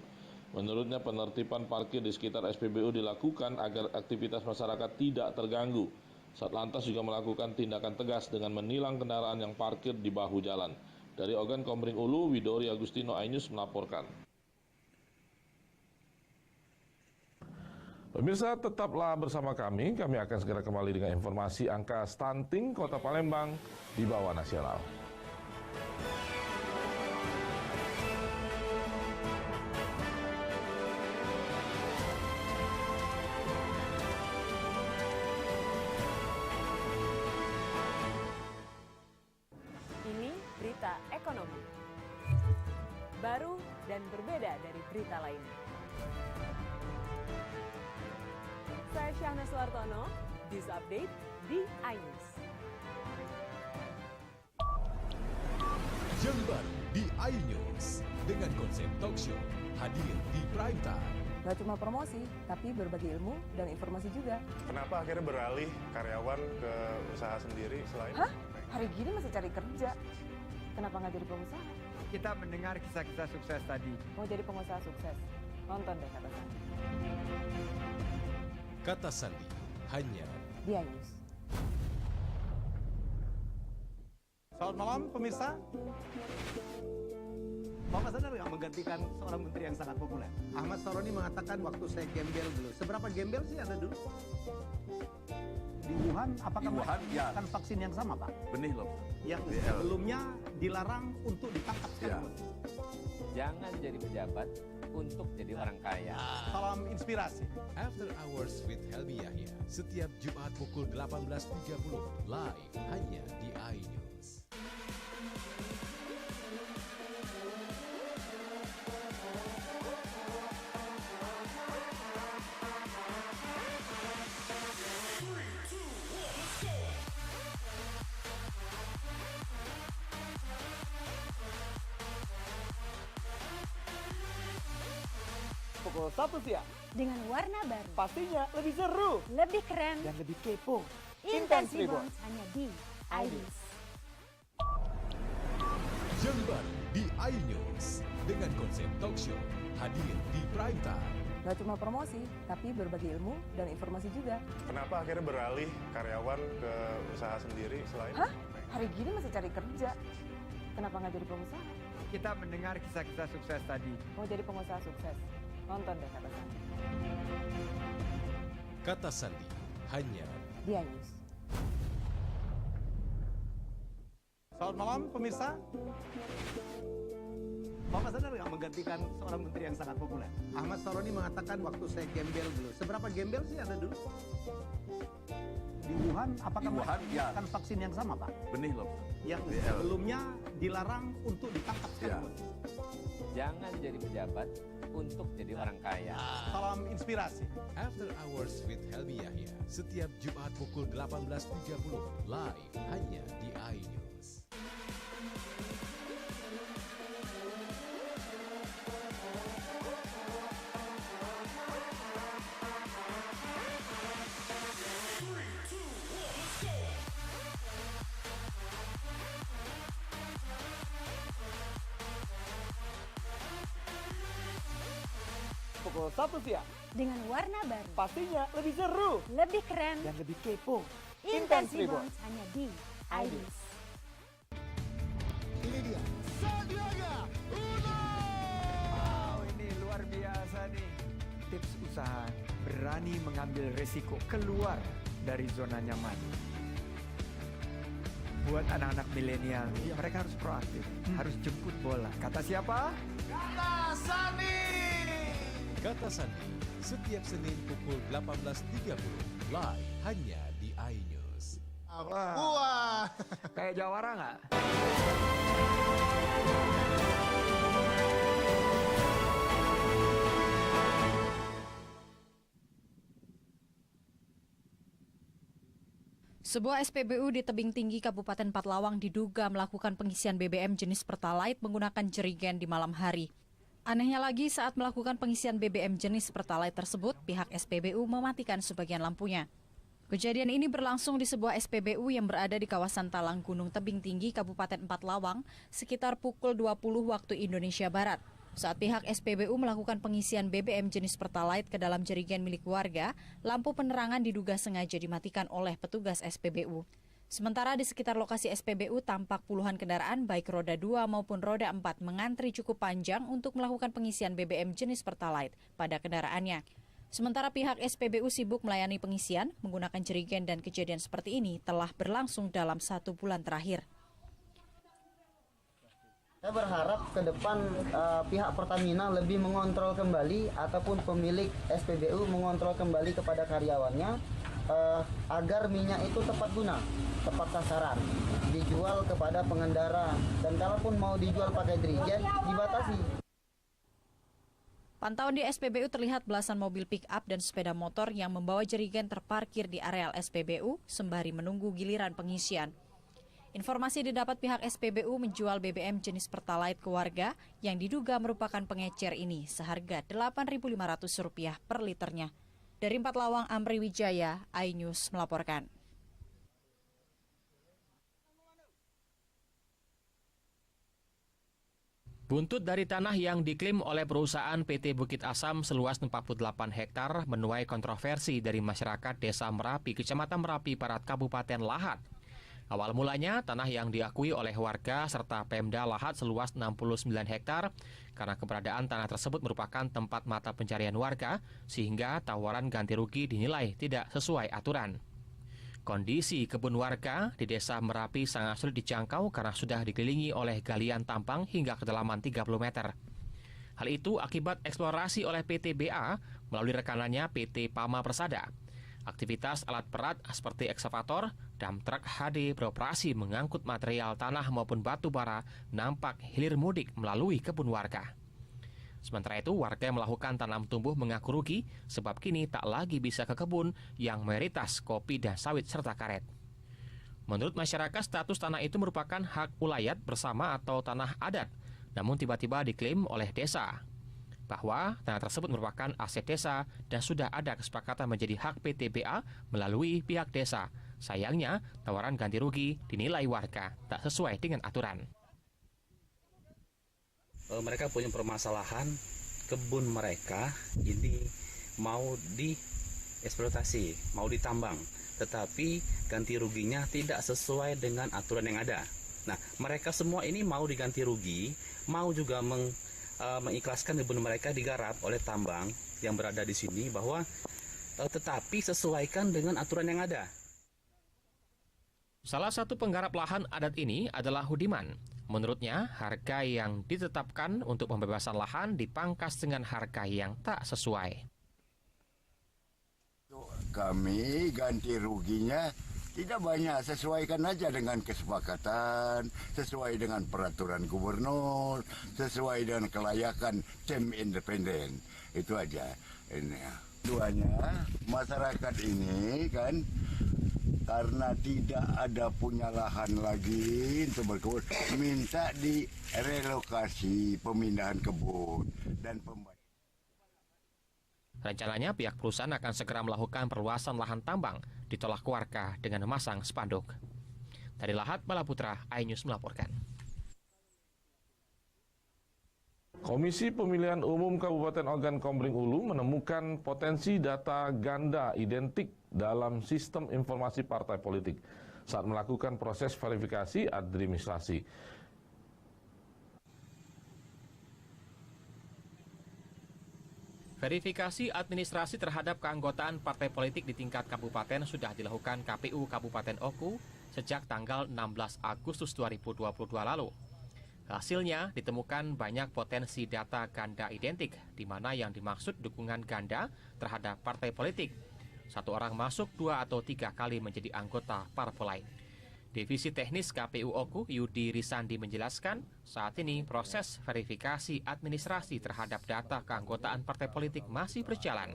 Menurutnya penertiban parkir di sekitar SPBU dilakukan agar aktivitas masyarakat tidak terganggu. Satlantas juga melakukan tindakan tegas dengan menilang kendaraan yang parkir di bahu jalan. Dari Ogan Komering Ulu, Widori Agustino, iNews melaporkan. Pemirsa, tetaplah bersama kami akan segera kembali dengan informasi angka stunting Kota Palembang di bawah nasional. Ini berita ekonomi. Baru dan berbeda dari berita lainnya. Saya Syahna Suartono, News Update di iNews. Yang baru di iNews dengan konsep talk show hadir di prime time. Gak cuma promosi, tapi berbagi ilmu dan informasi juga. Kenapa akhirnya beralih karyawan ke usaha sendiri selain? Hah? Hari gini masih cari kerja. Kenapa nggak jadi pengusaha? Kita mendengar kisah-kisah sukses tadi. Mau jadi pengusaha sukses? Nonton deh kata saya. Kata Sandi, hanya di iNews. Selamat malam pemirsa. Bapak sadar nggak menggantikan seorang menteri yang sangat populer? Ahmad Saroni mengatakan waktu saya gembel dulu. Seberapa gembel sih Anda dulu? Di Wuhan, apakah melakukan vaksin yang sama Pak? Benih loh. Yang sebelumnya dilarang untuk ditangkap sekarang. Jangan jadi pejabat untuk jadi orang kaya. Salam inspirasi. After Hours with Helmi Yahya setiap Jumat pukul 18.30 live hanya di iNews. Pukul 1 siang. Dengan warna baru. Pastinya lebih seru. Lebih keren. Dan lebih kepo. Intense Reborn hanya di iNews. Yang baru di iNews dengan konsep talk show hadir di prime time. Gak cuma promosi, tapi berbagi ilmu dan informasi juga. Kenapa akhirnya beralih karyawan ke usaha sendiri selain? Hah? Hari gini masih cari kerja. Kenapa nggak jadi pengusaha? Kita mendengar kisah-kisah sukses tadi. Mau jadi pengusaha sukses? Nonton deh kata Sandi. Kata Sandi, hanya di iNews. Selamat malam pemirsa. Bapak sadar nggak menggantikan seorang menteri yang sangat populer? Ahmad Saroni mengatakan waktu saya gembel dulu. Seberapa gembel sih Anda dulu? Di Wuhan, apakah melakukan vaksin yang sama Pak? Benih loh. Yang sebelumnya dilarang untuk ditangkap sekarang. Jangan jadi pejabat untuk jadi orang kaya. Salam inspirasi. After Hours with Helmi Yahya setiap Jumat pukul 18.30 live hanya di iNews. Pukul 1 siang. Dengan warna baru. Pastinya lebih seru. Lebih keren. Dan lebih kepo. Intense Rewards. hanya di iNews. Ini dia Sandiaga Uno. Wow, ini luar biasa nih. Tips usaha, berani mengambil resiko keluar dari zona nyaman. Buat anak-anak milenial, mereka harus proaktif, harus jemput bola. Kata siapa? Kata Sandi. Kata Sandi, setiap Senin pukul 18.30 live hanya di iNews. Wah, kayak jawara nggak? Sebuah SPBU di tebing tinggi Kabupaten Pathlawang diduga melakukan pengisian BBM jenis Pertalite menggunakan jerigen di malam hari. Anehnya lagi, saat melakukan pengisian BBM jenis Pertalite tersebut, pihak SPBU mematikan sebagian lampunya. Kejadian ini berlangsung di sebuah SPBU yang berada di kawasan Talang Gunung Tebing Tinggi Kabupaten Pathlawang sekitar pukul 20 waktu Indonesia Barat. Saat pihak SPBU melakukan pengisian BBM jenis Pertalite ke dalam jerigen milik warga, lampu penerangan diduga sengaja dimatikan oleh petugas SPBU. Sementara di sekitar lokasi SPBU tampak puluhan kendaraan baik roda 2 maupun roda 4 mengantri cukup panjang untuk melakukan pengisian BBM jenis Pertalite pada kendaraannya. Sementara pihak SPBU sibuk melayani pengisian menggunakan jerigen dan kejadian seperti ini telah berlangsung dalam 1 bulan terakhir. Saya berharap ke depan pihak Pertamina lebih mengontrol kembali ataupun pemilik SPBU mengontrol kembali kepada karyawannya agar minyak itu tepat guna, tepat sasaran, dijual kepada pengendara, dan kalaupun mau dijual pakai jerigen dibatasi. Pantauan di SPBU terlihat belasan mobil pick-up dan sepeda motor yang membawa jerigen terparkir di areal SPBU sembari menunggu giliran pengisian. Informasi didapat pihak SPBU menjual BBM jenis Pertalite ke warga yang diduga merupakan pengecer ini seharga Rp8.500 per liternya. Dari Pathlawang, Amri Wijaya, iNews melaporkan. Buntut dari tanah yang diklaim oleh perusahaan PT Bukit Asam seluas 48 hektar menuai kontroversi dari masyarakat Desa Merapi, Kecamatan Merapi Barat, Kabupaten Lahat. Awal mulanya, tanah yang diakui oleh warga serta Pemda Lahat seluas 69 hektar karena keberadaan tanah tersebut merupakan tempat mata pencarian warga sehingga tawaran ganti rugi dinilai tidak sesuai aturan. Kondisi kebun warga di Desa Merapi sangat sulit dijangkau karena sudah dikelilingi oleh galian tambang hingga kedalaman 30 meter. Hal itu akibat eksplorasi oleh PT BA melalui rekanannya PT Pama Persada. Aktivitas alat berat seperti ekskavator, dump truck HD beroperasi mengangkut material tanah maupun batu bara nampak hilir mudik melalui kebun warga. Sementara itu, warga yang melakukan tanam tumbuh mengaku rugi sebab kini tak lagi bisa ke kebun yang mayoritas kopi dan sawit serta karet. Menurut masyarakat, status tanah itu merupakan hak ulayat bersama atau tanah adat, namun tiba-tiba diklaim oleh desa bahwa tanah tersebut merupakan aset desa dan sudah ada kesepakatan menjadi hak PT BA melalui pihak desa. Sayangnya, tawaran ganti rugi dinilai warga tak sesuai dengan aturan. Mereka punya permasalahan kebun mereka ini mau dieksploitasi, mau ditambang, tetapi ganti ruginya tidak sesuai dengan aturan yang ada. Nah, mereka semua ini mau diganti rugi, mau juga mengikhlaskan kebun mereka digarap oleh tambang yang berada di sini bahwa tetapi sesuaikan dengan aturan yang ada. Salah satu penggarap lahan adat ini adalah Hudiman. Menurutnya, harga yang ditetapkan untuk pembebasan lahan dipangkas dengan harga yang tak sesuai. Kami ganti ruginya tidak banyak, sesuaikan aja dengan kesepakatan, sesuai dengan peraturan gubernur, sesuai dengan kelayakan tim independen. Itu aja. Ini duanya masyarakat ini kan karena tidak ada punya lahan lagi untuk berkebun, minta direlokasi pemindahan kebun dan pembayaran. Rencananya pihak perusahaan akan segera melakukan perluasan lahan tambang ditolak warga dengan memasang spanduk. Dari Lahat, Bala Putra, iNews melaporkan. Komisi Pemilihan Umum Kabupaten Ogan Komering Ulu menemukan potensi data ganda identik dalam sistem informasi partai politik saat melakukan proses verifikasi administrasi. Verifikasi administrasi terhadap keanggotaan partai politik di tingkat kabupaten sudah dilakukan KPU Kabupaten Oku sejak tanggal 16 Agustus 2022 lalu. Hasilnya ditemukan banyak potensi data ganda identik, di mana yang dimaksud dukungan ganda terhadap partai politik. Satu orang masuk 2 atau 3 kali menjadi anggota parpol lain. Divisi Teknis KPU Oku, Yudi Risandi menjelaskan, saat ini proses verifikasi administrasi terhadap data keanggotaan partai politik masih berjalan.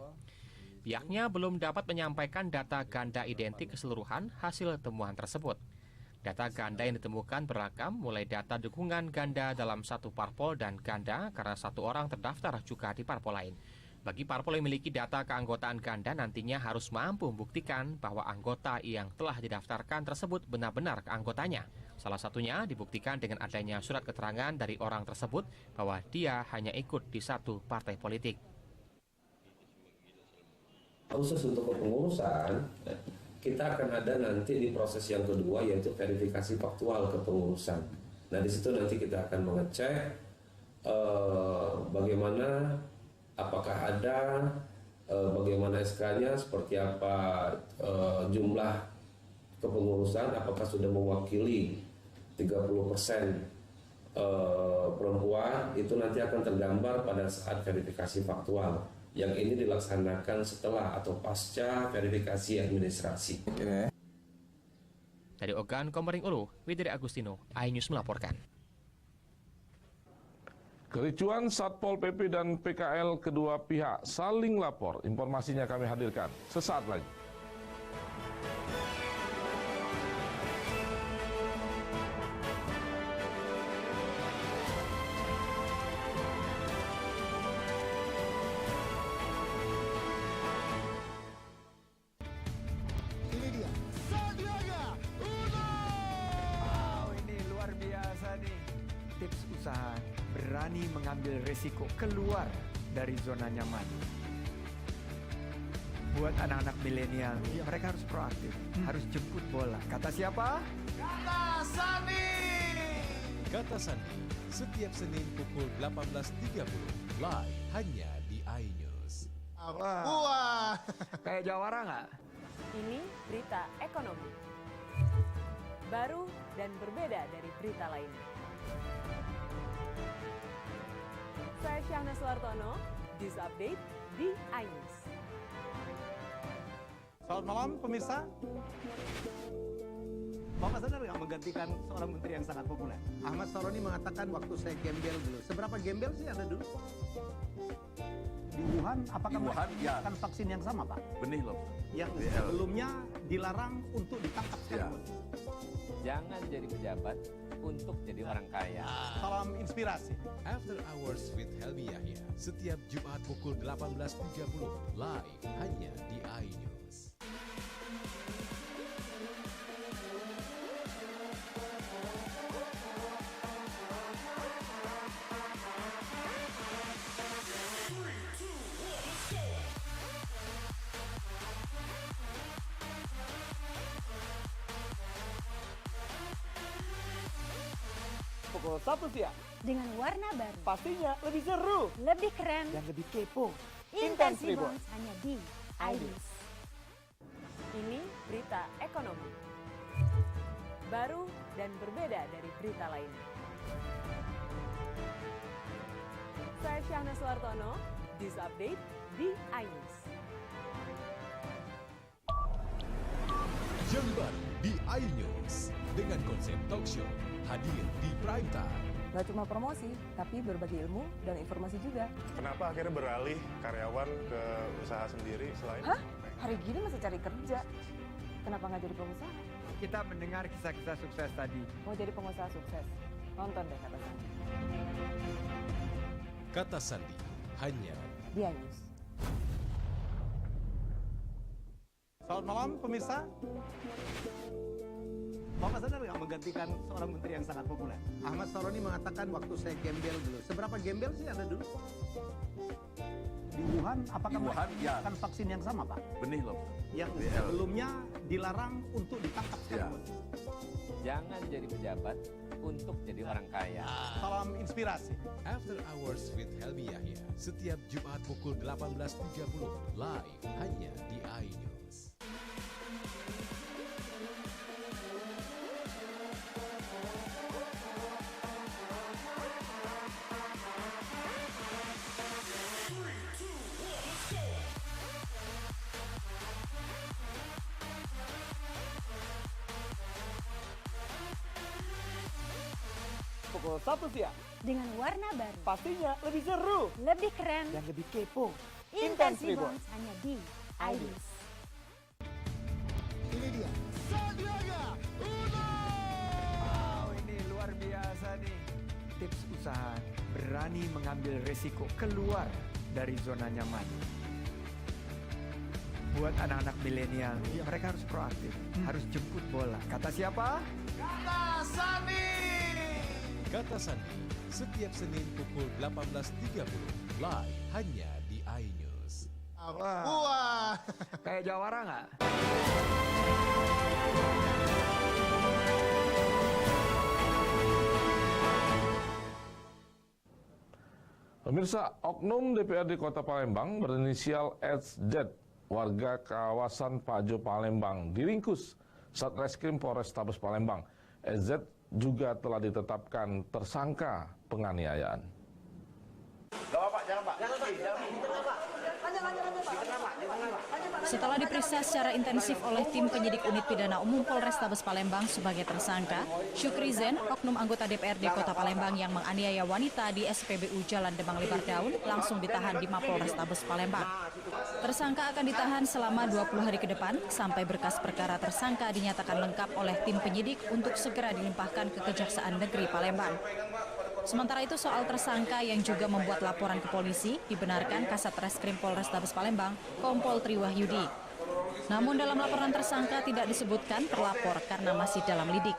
Pihaknya belum dapat menyampaikan data ganda identik keseluruhan hasil temuan tersebut. Data ganda yang ditemukan beragam, mulai data dukungan ganda dalam satu parpol dan ganda karena satu orang terdaftar juga di parpol lain. Bagi parpol yang memiliki data keanggotaan ganda nantinya harus mampu membuktikan bahwa anggota yang telah didaftarkan tersebut benar-benar anggotanya. Salah satunya dibuktikan dengan adanya surat keterangan dari orang tersebut bahwa dia hanya ikut di satu partai politik. Khusus untuk kepengurusan, kita akan ada nanti di proses yang kedua yaitu verifikasi faktual kepengurusan. Nah di situ nanti kita akan mengecek bagaimana, apakah ada, bagaimana SK-nya, seperti apa jumlah kepengurusan, apakah sudah mewakili 30% perempuan, itu nanti akan tergambar pada saat verifikasi faktual. Yang ini dilaksanakan setelah atau pasca verifikasi administrasi. Dari Ogan Komering Ulu, Widri Agustino, iNews melaporkan. Kericuan Satpol PP dan PKL kedua pihak saling lapor. Informasinya kami hadirkan sesaat lagi. Ini dia, Sandiaga Uno. Wow, ini luar biasa nih. Tips usaha, berani mengambil resiko keluar dari zona nyaman. Buat anak-anak milenial, mereka harus proaktif, harus jemput bola. Kata siapa? Kata Sandi. Kata Sandi, setiap Senin pukul 18.30, live hanya di iNews. Wah, kayak jawara nggak? Ini berita ekonomi. Baru dan berbeda dari berita lainnya. Saya Syahna Suartono, News Update di iNews. Selamat malam pemirsa. Bapak sadar nggak menggantikan seorang menteri yang sangat populer? Ahmad Saroni mengatakan waktu saya gembel dulu. Seberapa gembel sih Anda dulu? Di Wuhan, apakah mereka menggunakan vaksin yang sama, Pak? Benih loh. Yang sebelumnya dilarang untuk ditangkap sekarang. Jangan jadi pejabat untuk jadi orang kaya. Salam inspirasi. After Hours with Helmi Yahya, setiap Jumat pukul 18.30, live hanya di iNews. Pukul 1 siang. Dengan warna baru. Pastinya lebih seru. Lebih keren. Dan lebih kepo. Intense Reborn hanya di iNews. Ini berita ekonomi. Baru dan berbeda dari berita lainnya. Saya Syahna Suartono, News Update di iNews. Yang baru di iNews dengan konsep talk show hadir di prime time. Gak cuma promosi, tapi berbagi ilmu dan informasi juga. Kenapa akhirnya beralih karyawan ke usaha sendiri selain? Hah? Hari gini masih cari kerja. Kenapa nggak jadi pengusaha? Kita mendengar kisah-kisah sukses tadi. Mau jadi pengusaha sukses? Nonton deh Kata Sandi. Kata Sandi, hanya di iNews. Selamat malam pemirsa. Bapak sadar nggak menggantikan seorang menteri yang sangat populer? Ahmad Saroni mengatakan waktu saya gembel dulu. Seberapa gembel sih Anda dulu? Di Wuhan, apakah Wuhan, ya. akan vaksin yang sama, Pak? Benih loh. Yang sebelumnya dilarang untuk ditangkap sekarang. Jangan jadi pejabat untuk jadi orang kaya. Salam inspirasi. After Hours with Helmi Yahya, setiap Jumat pukul 18.30, live hanya di iNews. Pukul 1 siang. Dengan warna baru. Pastinya lebih seru. Lebih keren. Dan lebih kepo. Intense Reborn hanya di iNews. Ini dia. Sandiaga Uno. Wow, ini luar biasa nih. Tips usaha berani mengambil resiko keluar dari zona nyaman. Buat anak-anak milenial, mereka harus proaktif, harus jemput bola. Kata siapa? Kata Sandi! Kata Sandi, setiap Senin pukul 18.30, live hanya di iNews. Wah. Kayak jawara nggak? Pemirsa, oknum DPRD Kota Palembang berinisial SZ, warga kawasan Pajo Palembang, diringkus Satreskrim Polrestabes Palembang. SZ juga telah ditetapkan tersangka penganiayaan. Setelah diperiksa secara intensif oleh tim penyidik unit pidana umum Polrestabes Palembang sebagai tersangka, Syukri Zen, oknum anggota DPRD Kota Palembang yang menganiaya wanita di SPBU Jalan Demang Lebar Daun, langsung ditahan di Mapolrestabes Palembang. Tersangka akan ditahan selama 20 hari ke depan sampai berkas perkara tersangka dinyatakan lengkap oleh tim penyidik untuk segera dilimpahkan ke Kejaksaan Negeri Palembang. Sementara itu soal tersangka yang juga membuat laporan ke polisi dibenarkan Kasat Reskrim Polrestabes Palembang, Kompol Triwahyudi. Namun dalam laporan tersangka tidak disebutkan terlapor karena masih dalam lidik.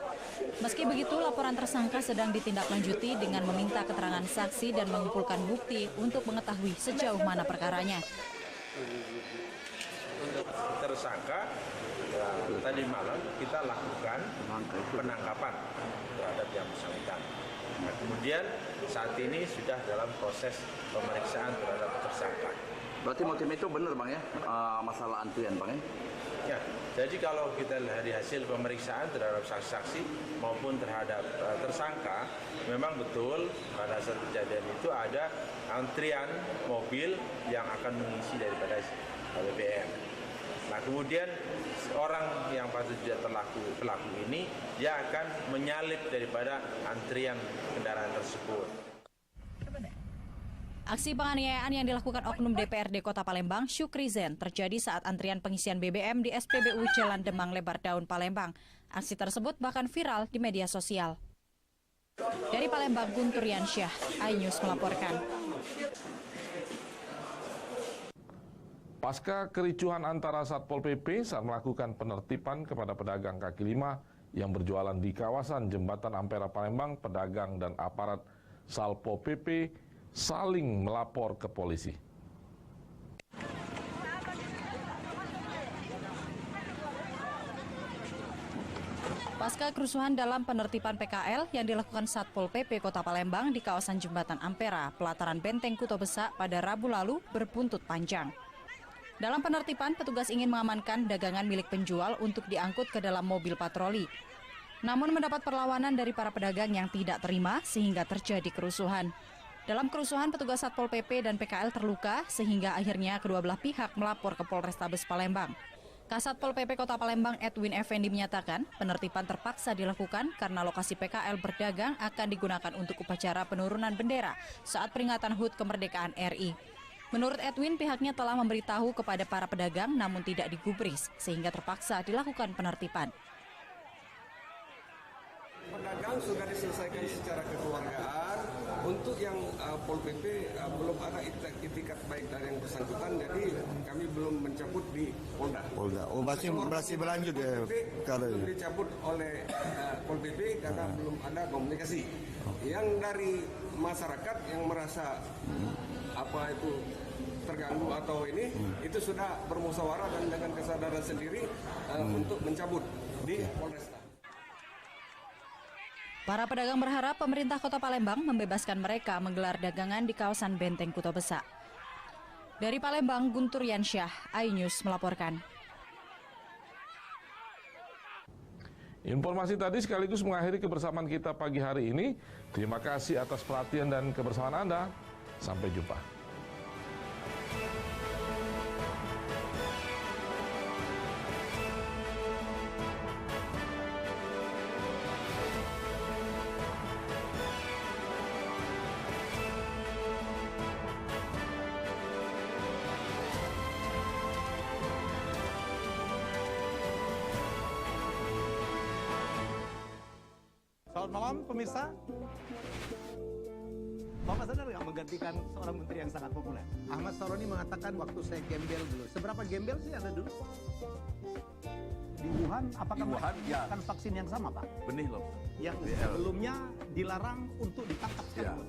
Meski begitu, laporan tersangka sedang ditindaklanjuti dengan meminta keterangan saksi dan mengumpulkan bukti untuk mengetahui sejauh mana perkaranya. Untuk tersangka, tadi malam kita lakukan penangkapan terhadap yang bersangkutan. Nah, kemudian saat ini sudah dalam proses pemeriksaan terhadap tersangka. Berarti motif itu benar Bang ya, masalah antrian Bang ya? Ya, jadi kalau kita dari hasil pemeriksaan terhadap saksi-saksi maupun terhadap tersangka, memang betul pada saat kejadian itu ada antrian mobil yang akan mengisi daripada BBM. Nah, kemudian orang yang patut tidak pelaku ini, dia akan menyalip daripada antrian kendaraan tersebut. Aksi penganiayaan yang dilakukan oknum DPRD Kota Palembang, Syukri Zen, terjadi saat antrian pengisian BBM di SPBU Jalan Demang Lebar Daun, Palembang. Aksi tersebut bahkan viral di media sosial. Dari Palembang, Guntur Yansyah, iNews melaporkan. Pasca kericuhan antara Satpol PP saat melakukan penertiban kepada pedagang kaki lima yang berjualan di kawasan Jembatan Ampera Palembang, pedagang dan aparat Satpol PP saling melapor ke polisi. Pasca kerusuhan dalam penertiban PKL yang dilakukan Satpol PP Kota Palembang di kawasan Jembatan Ampera, pelataran Benteng Kuto Besak pada Rabu lalu berbuntut panjang. Dalam penertiban, petugas ingin mengamankan dagangan milik penjual untuk diangkut ke dalam mobil patroli. Namun mendapat perlawanan dari para pedagang yang tidak terima sehingga terjadi kerusuhan. Dalam kerusuhan, petugas Satpol PP dan PKL terluka sehingga akhirnya kedua belah pihak melapor ke Polrestabes Palembang. Kasatpol PP Kota Palembang Edwin Effendi menyatakan penertiban terpaksa dilakukan karena lokasi PKL berdagang akan digunakan untuk upacara penurunan bendera saat peringatan HUT kemerdekaan RI. Menurut Edwin, pihaknya telah memberitahu kepada para pedagang namun tidak digubris, sehingga terpaksa dilakukan penertiban. Pedagang sudah diselesaikan secara kekeluargaan. Untuk yang Pol PP belum ada itikat baik dari yang bersangkutan, jadi kami belum mencabut di Polda. Oh, masih berlanjut ya kalau belum dicabut oleh Pol PP karena belum ada komunikasi. Yang dari masyarakat yang merasa apa itu terganggu atau ini itu sudah bermusyawarah dan dengan kesadaran sendiri untuk mencabut di Polresta. Para pedagang berharap pemerintah Kota Palembang membebaskan mereka menggelar dagangan di kawasan Benteng Kuto Besak. Dari Palembang, Guntur Yansyah, iNews melaporkan. Informasi tadi sekaligus mengakhiri kebersamaan kita pagi hari ini. Terima kasih atas perhatian dan kebersamaan Anda. Sampai jumpa. Selamat malam pemirsa. Bapak sadar nggak menggantikan seorang menteri yang sangat populer? Ahmad Saroni mengatakan waktu saya gembel dulu. Seberapa gembel sih Anda dulu? Di Wuhan, apakah menggunakan vaksin yang sama, Pak? Benih loh. Yang sebelumnya dilarang untuk ditangkap sekarang.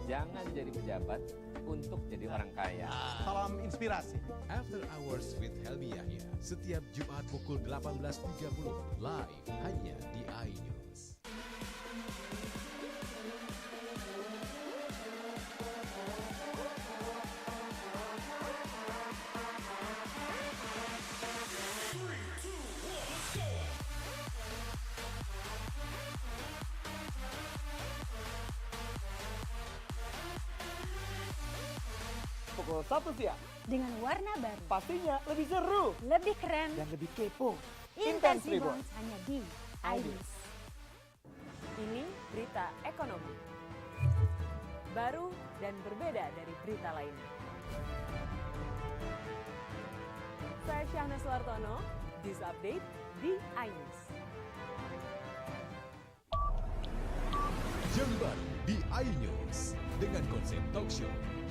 Jangan jadi pejabat untuk jadi orang kaya. Salam inspirasi. After Hours with Helmi Yahya, setiap Jumat pukul 18.30 live hanya di iNews. Pukul 1 siang. Dengan warna baru. Pastinya lebih seru. Lebih keren. Dan lebih kepo. Intense Rebounds hanya di iNews. Ini berita ekonomi. Baru dan berbeda dari berita lainnya. Saya Syahna Suartono, This Update di iNews. Yang baru di iNews dengan konsep talk show